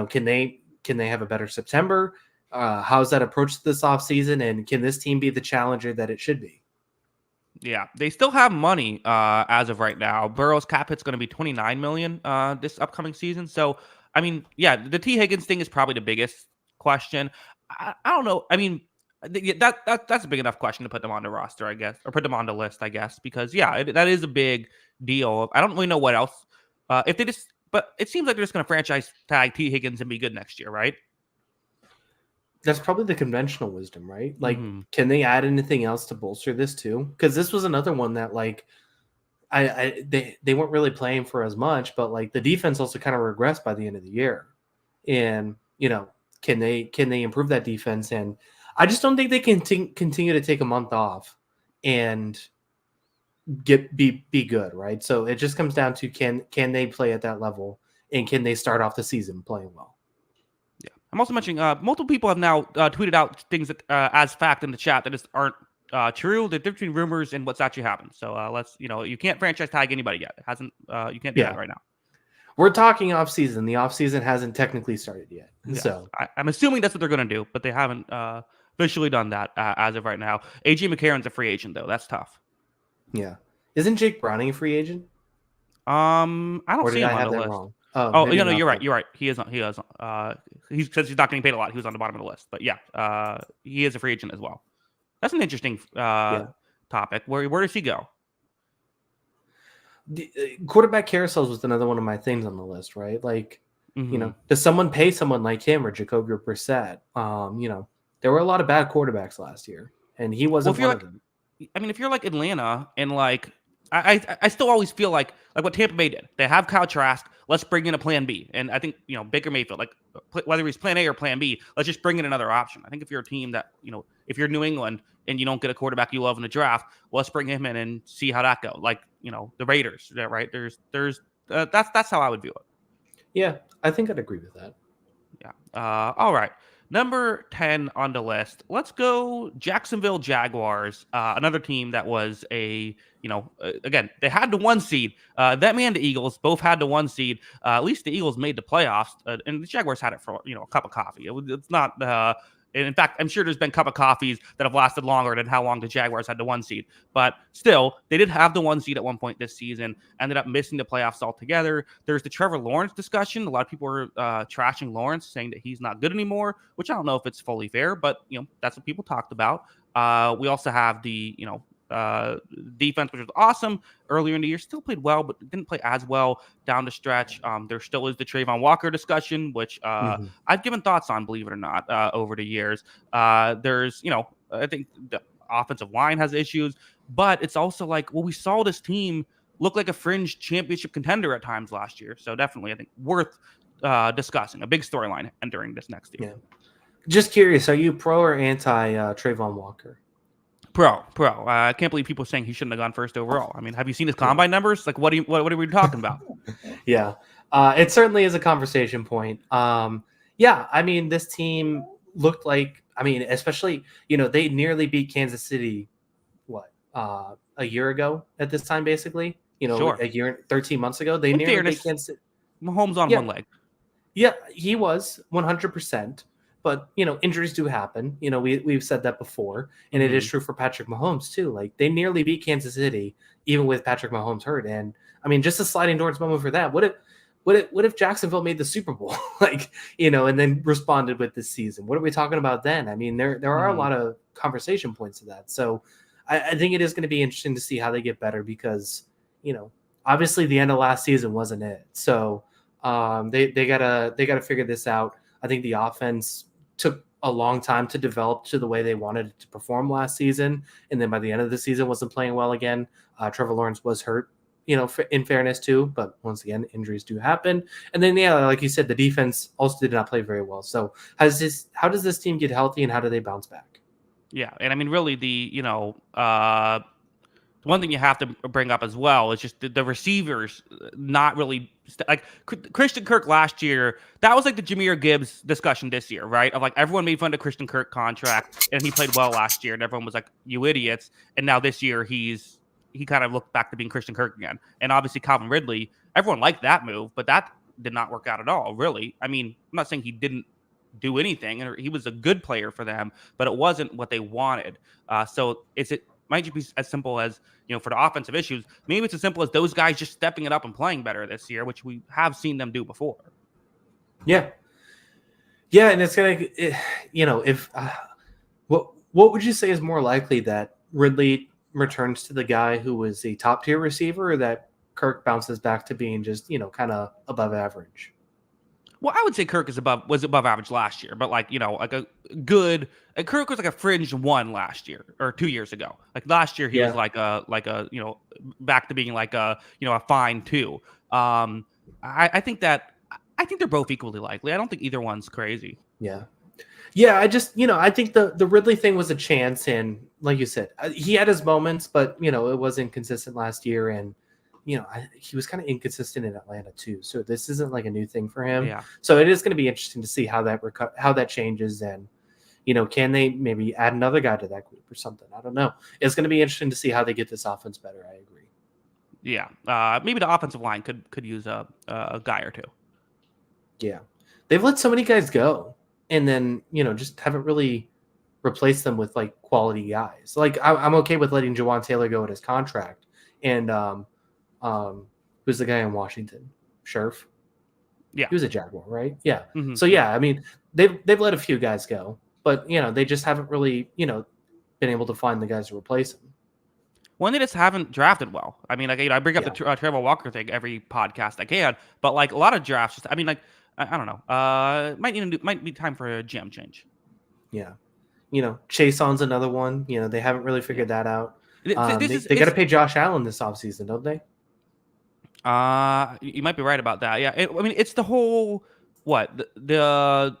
B: can they have a better September? How's that approach this offseason? And can this team be the challenger that it should be?
A: Yeah, they still have money as of right now. Burrow's cap hit's going to be 29 million this upcoming season. So, I mean, yeah, the T Higgins thing is probably the biggest question. I don't know. I mean, that's a big enough question to put them on the roster, I guess, or put them on the list, I guess, because yeah, that is a big deal. I don't really know what else. If they just, but it seems like they're just going to franchise tag T Higgins and be good next year, right?
B: That's probably the conventional wisdom, right? Like,
A: Mm-hmm.
B: can they add anything else to bolster this too? Because this was another one that like they weren't really playing for as much, but like the defense also kind of regressed by the end of the year. And can they improve that defense? And I just don't think they can continue to take a month off and be good, right? So it just comes down to can they play at that level, and can they start off the season playing well?
A: Yeah, I'm also mentioning multiple people have now tweeted out things that as fact in the chat that just aren't true. The difference between rumors and what's actually happened. So let's you can't franchise tag anybody yet. It hasn't. You can't do that right now.
B: We're talking off season. The off season hasn't technically started yet.
A: Yes.
B: So
A: I'm assuming that's what they're going to do, but they haven't officially done that as of right now. AJ McCarron's a free agent though. That's tough.
B: Yeah, isn't Jake Browning a free agent?
A: I don't see him on the list.
B: Wrong?
A: Oh, no, you're right. You're right. He is. He is. He's because he's not getting paid a lot. He was on the bottom of the list, but yeah, he is a free agent as well. That's an interesting topic. Where does he go?
B: The quarterback carousels was another one of my things on the list, right? Like, does someone pay someone like him or Jacoby Brissett? There were a lot of bad quarterbacks last year, and he wasn't one of them.
A: I mean, if you're like Atlanta and like, I still always feel like what Tampa Bay did. They have Kyle Trask. Let's bring in a plan B. And I think, Baker Mayfield, like whether he's plan A or plan B, let's just bring in another option. I think if you're a team that, if you're New England and you don't get a quarterback you love in the draft, well, let's bring him in and see how that goes. Like, the Raiders, right? That's how I would view it.
B: Yeah, I think I'd agree with that.
A: Yeah. All right. Number 10 on the list. Let's go Jacksonville Jaguars. Another team that was again, they had the 1 seed. Them and the Eagles both had the 1 seed. At least the Eagles made the playoffs, and the Jaguars had it for, a cup of coffee. It's not, and in fact, I'm sure there's been cup of coffees that have lasted longer than how long the Jaguars had the 1 seed. But still, they did have the 1 seed at one point this season, ended up missing the playoffs altogether. There's the Trevor Lawrence discussion. A lot of people are trashing Lawrence, saying that he's not good anymore, which I don't know if it's fully fair, but, that's what people talked about. We also have the, defense, which was awesome earlier in the year, still played well, but didn't play as well down the stretch. There still is the Trayvon Walker discussion, which I've given thoughts on, believe it or not, over the years. There's, I think the offensive line has issues, but it's also like, well, we saw this team look like a fringe championship contender at times last year. So definitely, I think worth discussing, a big storyline entering this next year.
B: Yeah. Just curious, are you pro or anti Trayvon Walker?
A: Pro. I can't believe people are saying he shouldn't have gone first overall. I mean, have you seen his combine numbers? Like, what are we talking about?
B: Yeah, it certainly is a conversation point. Yeah, I mean, this team looked like, especially, they nearly beat Kansas City, a year ago at this time, basically.
A: Sure.
B: A year, 13 months ago, they nearly beat Kansas City.
A: Mahomes on one leg.
B: Yeah, he was 100%. But, injuries do happen. We've said that before. And it is true for Patrick Mahomes, too. Like, they nearly beat Kansas City, even with Patrick Mahomes hurt. And, just a sliding doors moment for that. What if Jacksonville made the Super Bowl? And then responded with this season? What are we talking about then? There are a lot of conversation points to that. So I think it is going to be interesting to see how they get better because, obviously the end of last season wasn't it. So they gotta figure this out. I think the offense took a long time to develop to the way they wanted it to perform last season. And then by the end of the season wasn't playing well again. Trevor Lawrence was hurt, in fairness too, but once again, injuries do happen. And then, like you said, the defense also did not play very well. So how does this team get healthy and how do they bounce back?
A: Yeah. And really the, one thing you have to bring up as well is just the receivers not really like Christian Kirk last year. That was like the Jahmyr Gibbs discussion this year, right? Of like everyone made fun of Christian Kirk contract and he played well last year and everyone was like, you idiots. And now this year he kind of looked back to being Christian Kirk again. And obviously Calvin Ridley, everyone liked that move, but that did not work out at all, really. I mean, I'm not saying he didn't do anything, and he was a good player for them, but it wasn't what they wanted. So it might just be as simple as, for the offensive issues, maybe it's as simple as those guys just stepping it up and playing better this year, which we have seen them do before.
B: Yeah. Yeah, and it's gonna, if what would you say is more likely, that Ridley returns to the guy who was a top tier receiver, or that Kirk bounces back to being just kind of above average?
A: Well, I would say Kirk was above average last year, but like a good. Kirk was like a fringe 1 last year or 2 years ago. Like last year, he was like a back to being like a fine 2. I think they're both equally likely. I don't think either one's crazy.
B: Yeah. I just I think the Ridley thing was a chance, and like you said, he had his moments, but it wasn't consistent last year, and he was kind of inconsistent in Atlanta too. So this isn't like a new thing for him.
A: Yeah.
B: So it is going to be interesting to see how that changes, and can they maybe add another guy to that group or something? I don't know. It's going to be interesting to see how they get this offense better. I agree.
A: Yeah. Maybe the offensive line could use a guy or two.
B: Yeah. They've let so many guys go, and then just haven't really replaced them with like quality guys. Like I'm okay with letting Jawan Taylor go at his contract, and who's the guy in Washington? Scherf.
A: Yeah,
B: he was a Jaguar, right? Yeah.
A: Mm-hmm.
B: So yeah, I mean they've let a few guys go, but they just haven't really been able to find the guys to replace them.
A: Well, they just haven't drafted well. I mean, like I bring up the Trevor Walker thing every podcast I can, but like a lot of drafts, just I mean, like I don't know, might be time for a GM change.
B: Yeah, Chase On's another one. They haven't really figured that out. They got to pay Josh Allen this offseason, don't they?
A: You might be right about that. Yeah, I mean, it's the whole the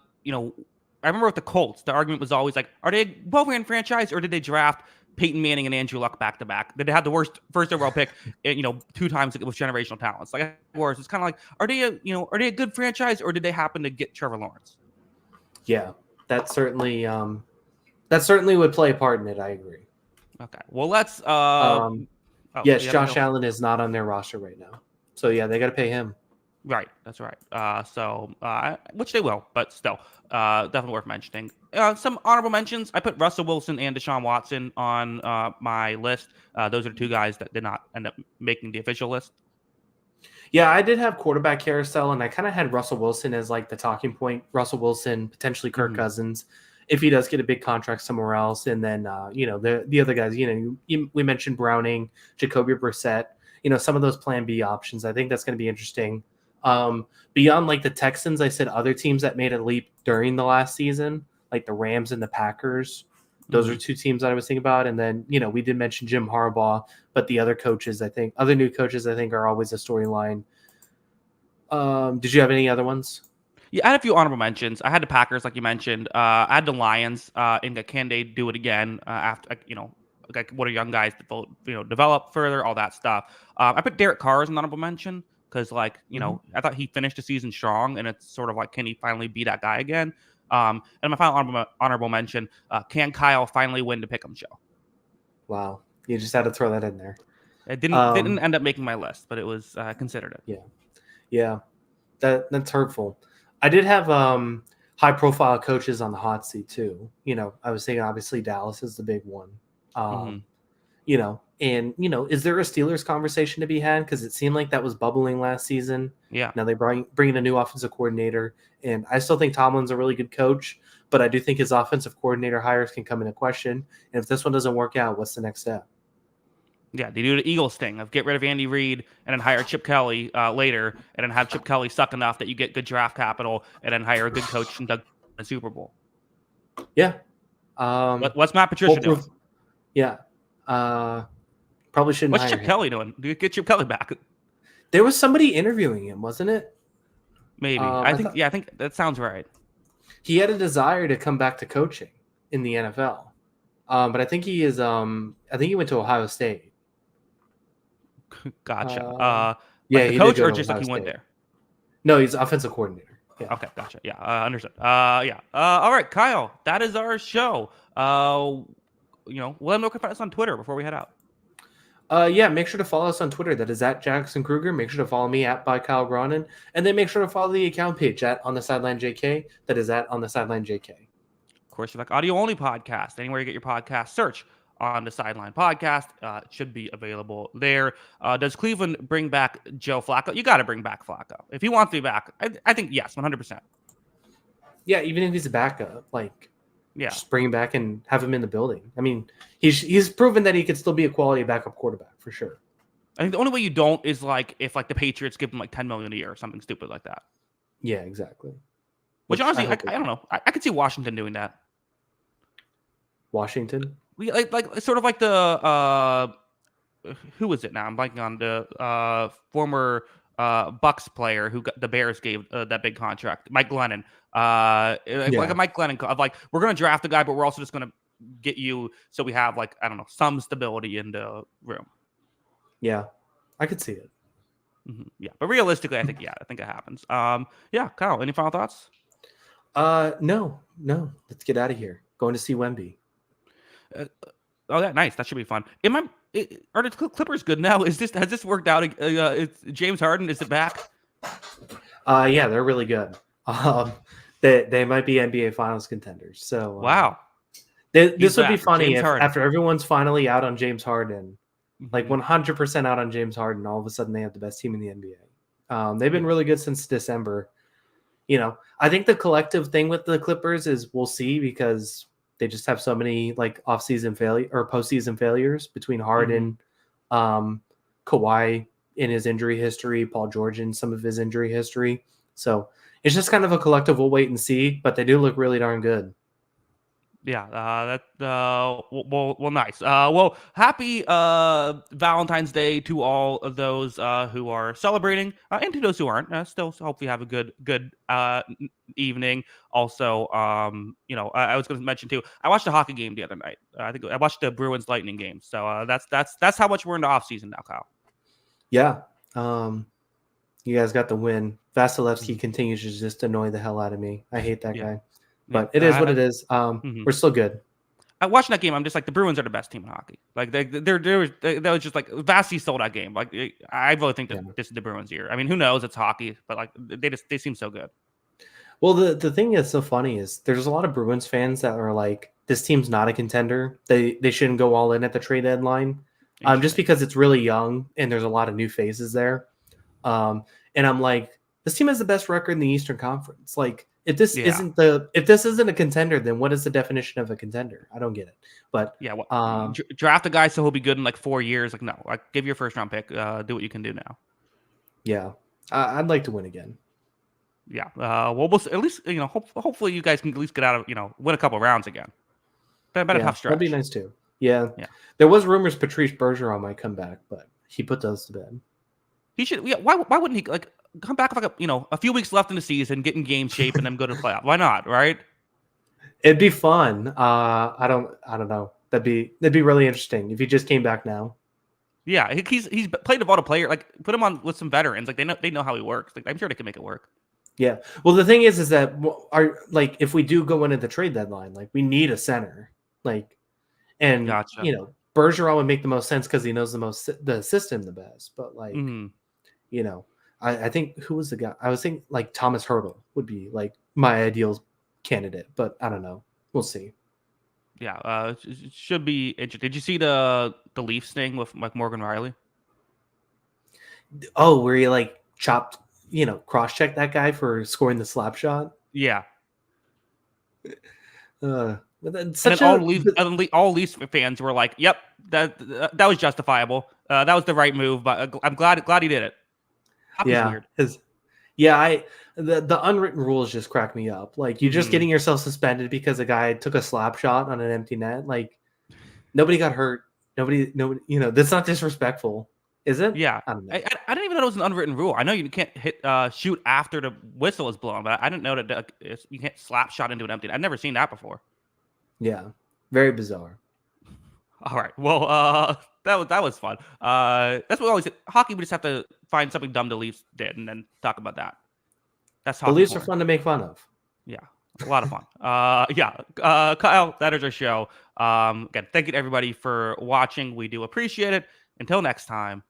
A: I remember with the Colts, the argument was always like, are they a well-ran franchise or did they draft Peyton Manning and Andrew Luck back to back? Did they have the worst first overall pick, 2 times with generational talents? Like, it's kind of like, are they a good franchise or did they happen to get Trevor Lawrence?
B: Yeah, that certainly would play a part in it. I agree.
A: Okay, well let's.
B: Yes, Josh Allen is not on their roster right now, so yeah, they got to pay him.
A: Right, that's right. Which they will, but still, definitely worth mentioning. Some honorable mentions. I put Russell Wilson and Deshaun Watson on my list. Those are the 2 guys that did not end up making the official list.
B: Yeah, I did have quarterback carousel, and I kind of had Russell Wilson as like the talking point. Russell Wilson, potentially Kirk Cousins, if he does get a big contract somewhere else, and then the other guys. We mentioned Browning, Jacoby Brissett. Some of those Plan B options. I think that's going to be interesting. Beyond like the Texans, I said other teams that made a leap during the last season, like the Rams and the Packers. Those are 2 teams that I was thinking about. And then, we did mention Jim Harbaugh, but the other new coaches, I think are always a storyline. Did you have any other ones?
A: Yeah, I had a few honorable mentions. I had the Packers, like you mentioned. I had the Lions. Can they do it again after, like what are young guys develop further, all that stuff. I put Derek Carr as an honorable mention. Because, I thought he finished the season strong, and it's sort of like, can he finally be that guy again? And my final honorable mention, can Kyle finally win the Pick'em show?
B: Wow. You just had to throw that in there.
A: It didn't end up making my list, but it was considered it.
B: Yeah. That's hurtful. I did have high-profile coaches on the hot seat, too. I was thinking, obviously, Dallas is the big one. And, is there a Steelers conversation to be had? Because it seemed like that was bubbling last season.
A: Yeah.
B: Now they bring in a new offensive coordinator. And I still think Tomlin's a really good coach, but I do think his offensive coordinator hires can come into question. And if this one doesn't work out, what's the next step?
A: Yeah, they do the Eagles thing of get rid of Andy Reid and then hire Chip Kelly later, and then have Chip Kelly suck enough that you get good draft capital, and then hire a good coach and Doug the Super Bowl.
B: Yeah.
A: What's Matt Patricia doing?
B: Yeah. Probably shouldn't.
A: What's Chip Kelly doing? Get Chip Kelly back.
B: There was somebody interviewing him, wasn't it?
A: Maybe. I think that sounds right.
B: He had a desire to come back to coaching in the NFL, but I think he is. I think he went to Ohio State.
A: Gotcha.
B: Yeah,
A: Like the
B: he did
A: coach
B: go
A: or
B: to
A: just like
B: Ohio
A: he went
B: State.
A: there?
B: No, he's offensive coordinator. Yeah.
A: Okay, gotcha. Yeah, understood. Yeah. All right, Kyle, that is our show. Let them know can find us on Twitter before we head out.
B: Yeah, make sure to follow us on Twitter. That is at Jackson Kruger. Make sure to follow me at by Kyle Gronin. And then make sure to follow the account page at On the Sideline JK. That is at On the Sideline JK.
A: Of course, you like audio only podcast. Anywhere you get your podcast, search On the Sideline Podcast. It should be available there. Does Cleveland bring back Joe Flacco? You got to bring back Flacco. If he wants to be back, I think yes, 100%.
B: Yeah, even if he's a backup,
A: Yeah.
B: just bring him back and have him in the building. I mean, he's proven that he could still be a quality backup quarterback for sure.
A: I think the only way you don't is if the Patriots give him like $10 million a year or something stupid like that.
B: Yeah, exactly.
A: Which honestly, I don't know. I could see Washington doing that.
B: Washington?
A: Like sort of like the who is it now? I'm blanking on the former Bucks player who the Bears gave that big contract, Mike Glennon. Like a Mike Glennon of we're gonna draft a guy, but we're also just gonna get you so we have some stability in the room.
B: Yeah, I could see it.
A: Mm-hmm. Yeah, but realistically, I think it happens. Yeah, Kyle, any final thoughts?
B: No. Let's get out of here. Going to see Wemby.
A: Yeah, nice. That should be fun. Are the Clippers good now? Has this worked out? James Harden, is it back?
B: Yeah, they're really good. They might be NBA Finals contenders. So
A: wow,
B: this would be funny
A: James
B: if
A: Harden.
B: after everyone's finally out on James Harden,
A: Mm-hmm.
B: 100% out on James Harden, all of a sudden they have the best team in the NBA. They've been really good since December. I think the collective thing with the Clippers is we'll see because they just have so many off-season failure or postseason failures between Harden, Kawhi in his injury history, Paul George in some of his injury history. So it's just kind of a collective. We'll wait and see, but they do look really darn good.
A: Yeah, nice. Well, happy Valentine's Day to all of those who are celebrating, and to those who aren't. Still, hopefully, have a good evening. Also, I was going to mention too. I watched a hockey game the other night. I think I watched the Bruins Lightning game. So that's how much we're into off season now, Kyle.
B: Yeah, you guys got the win. Vasilevsky continues to just annoy the hell out of me. I hate that guy. But it is what it is. We're still good.
A: Watching that game, I'm just the Bruins are the best team in hockey. That was just Vasi stole that game. I really think that this is the Bruins' year. I mean, who knows? It's hockey, but they seem so good.
B: Well, the thing that's so funny is there's a lot of Bruins fans that are this team's not a contender. They shouldn't go all in at the trade deadline, just because it's really young and there's a lot of new faces there. And I'm this team has the best record in the Eastern Conference. If this isn't a contender, then what is the definition of a contender? I don't get it. But
A: draft a guy so he'll be good in 4 years. No, give your first round pick. Do what you can do now.
B: Yeah, I'd like to win again.
A: Yeah. We'll at least hopefully you guys can at least get out of win a couple rounds again. Been a tough stretch.
B: That'd be nice too. Yeah. There was rumors Patrice Bergeron might come back, but he put those to bed.
A: He should. Yeah. Why wouldn't he come back with a few weeks left in the season, get in game shape, and then go to the playoff? Why not? Right?
B: It'd be fun. I don't know. That'd be really interesting if he just came back now.
A: Yeah, he's played a lot of player. Put him on with some veterans. They know how he works. I'm sure they can make it work.
B: Yeah. Well, the thing is that if we do go into the trade deadline, we need a center.
A: Gotcha.
B: Bergeron would make the most sense because he knows the system the best. But I think who was the guy? I was thinking Thomas Hertl would be my ideal candidate, but I don't know. We'll see.
A: Yeah, it should be interesting. Did you see the Leafs thing with Morgan Riley?
B: Oh, where he chopped, cross-checked that guy for scoring the slap shot?
A: Yeah.
B: All Leafs
A: fans were "Yep, that was justifiable. That was the right move." But I'm glad he did it.
B: Yeah, weird. The unwritten rules just crack me up. You're just getting yourself suspended because a guy took a slap shot on an empty net. Nobody got hurt. Nobody. That's not disrespectful, is it?
A: Yeah,
B: I don't know.
A: I didn't even know it was an unwritten rule. I know you can't shoot after the whistle is blown, but I didn't know that you can't slap shot into an empty net. I've never seen that before.
B: Yeah, very bizarre.
A: All right. Well, that was fun. That's what we always say. Hockey. We just have to find something dumb the Leafs did and then talk about that. That's
B: The
A: hockey.
B: Leafs are fun to make fun of.
A: Yeah, a lot of fun. Kyle, that is our show. Again, thank you to everybody for watching. We do appreciate it. Until next time,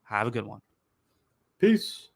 A: have a good one.
B: Peace.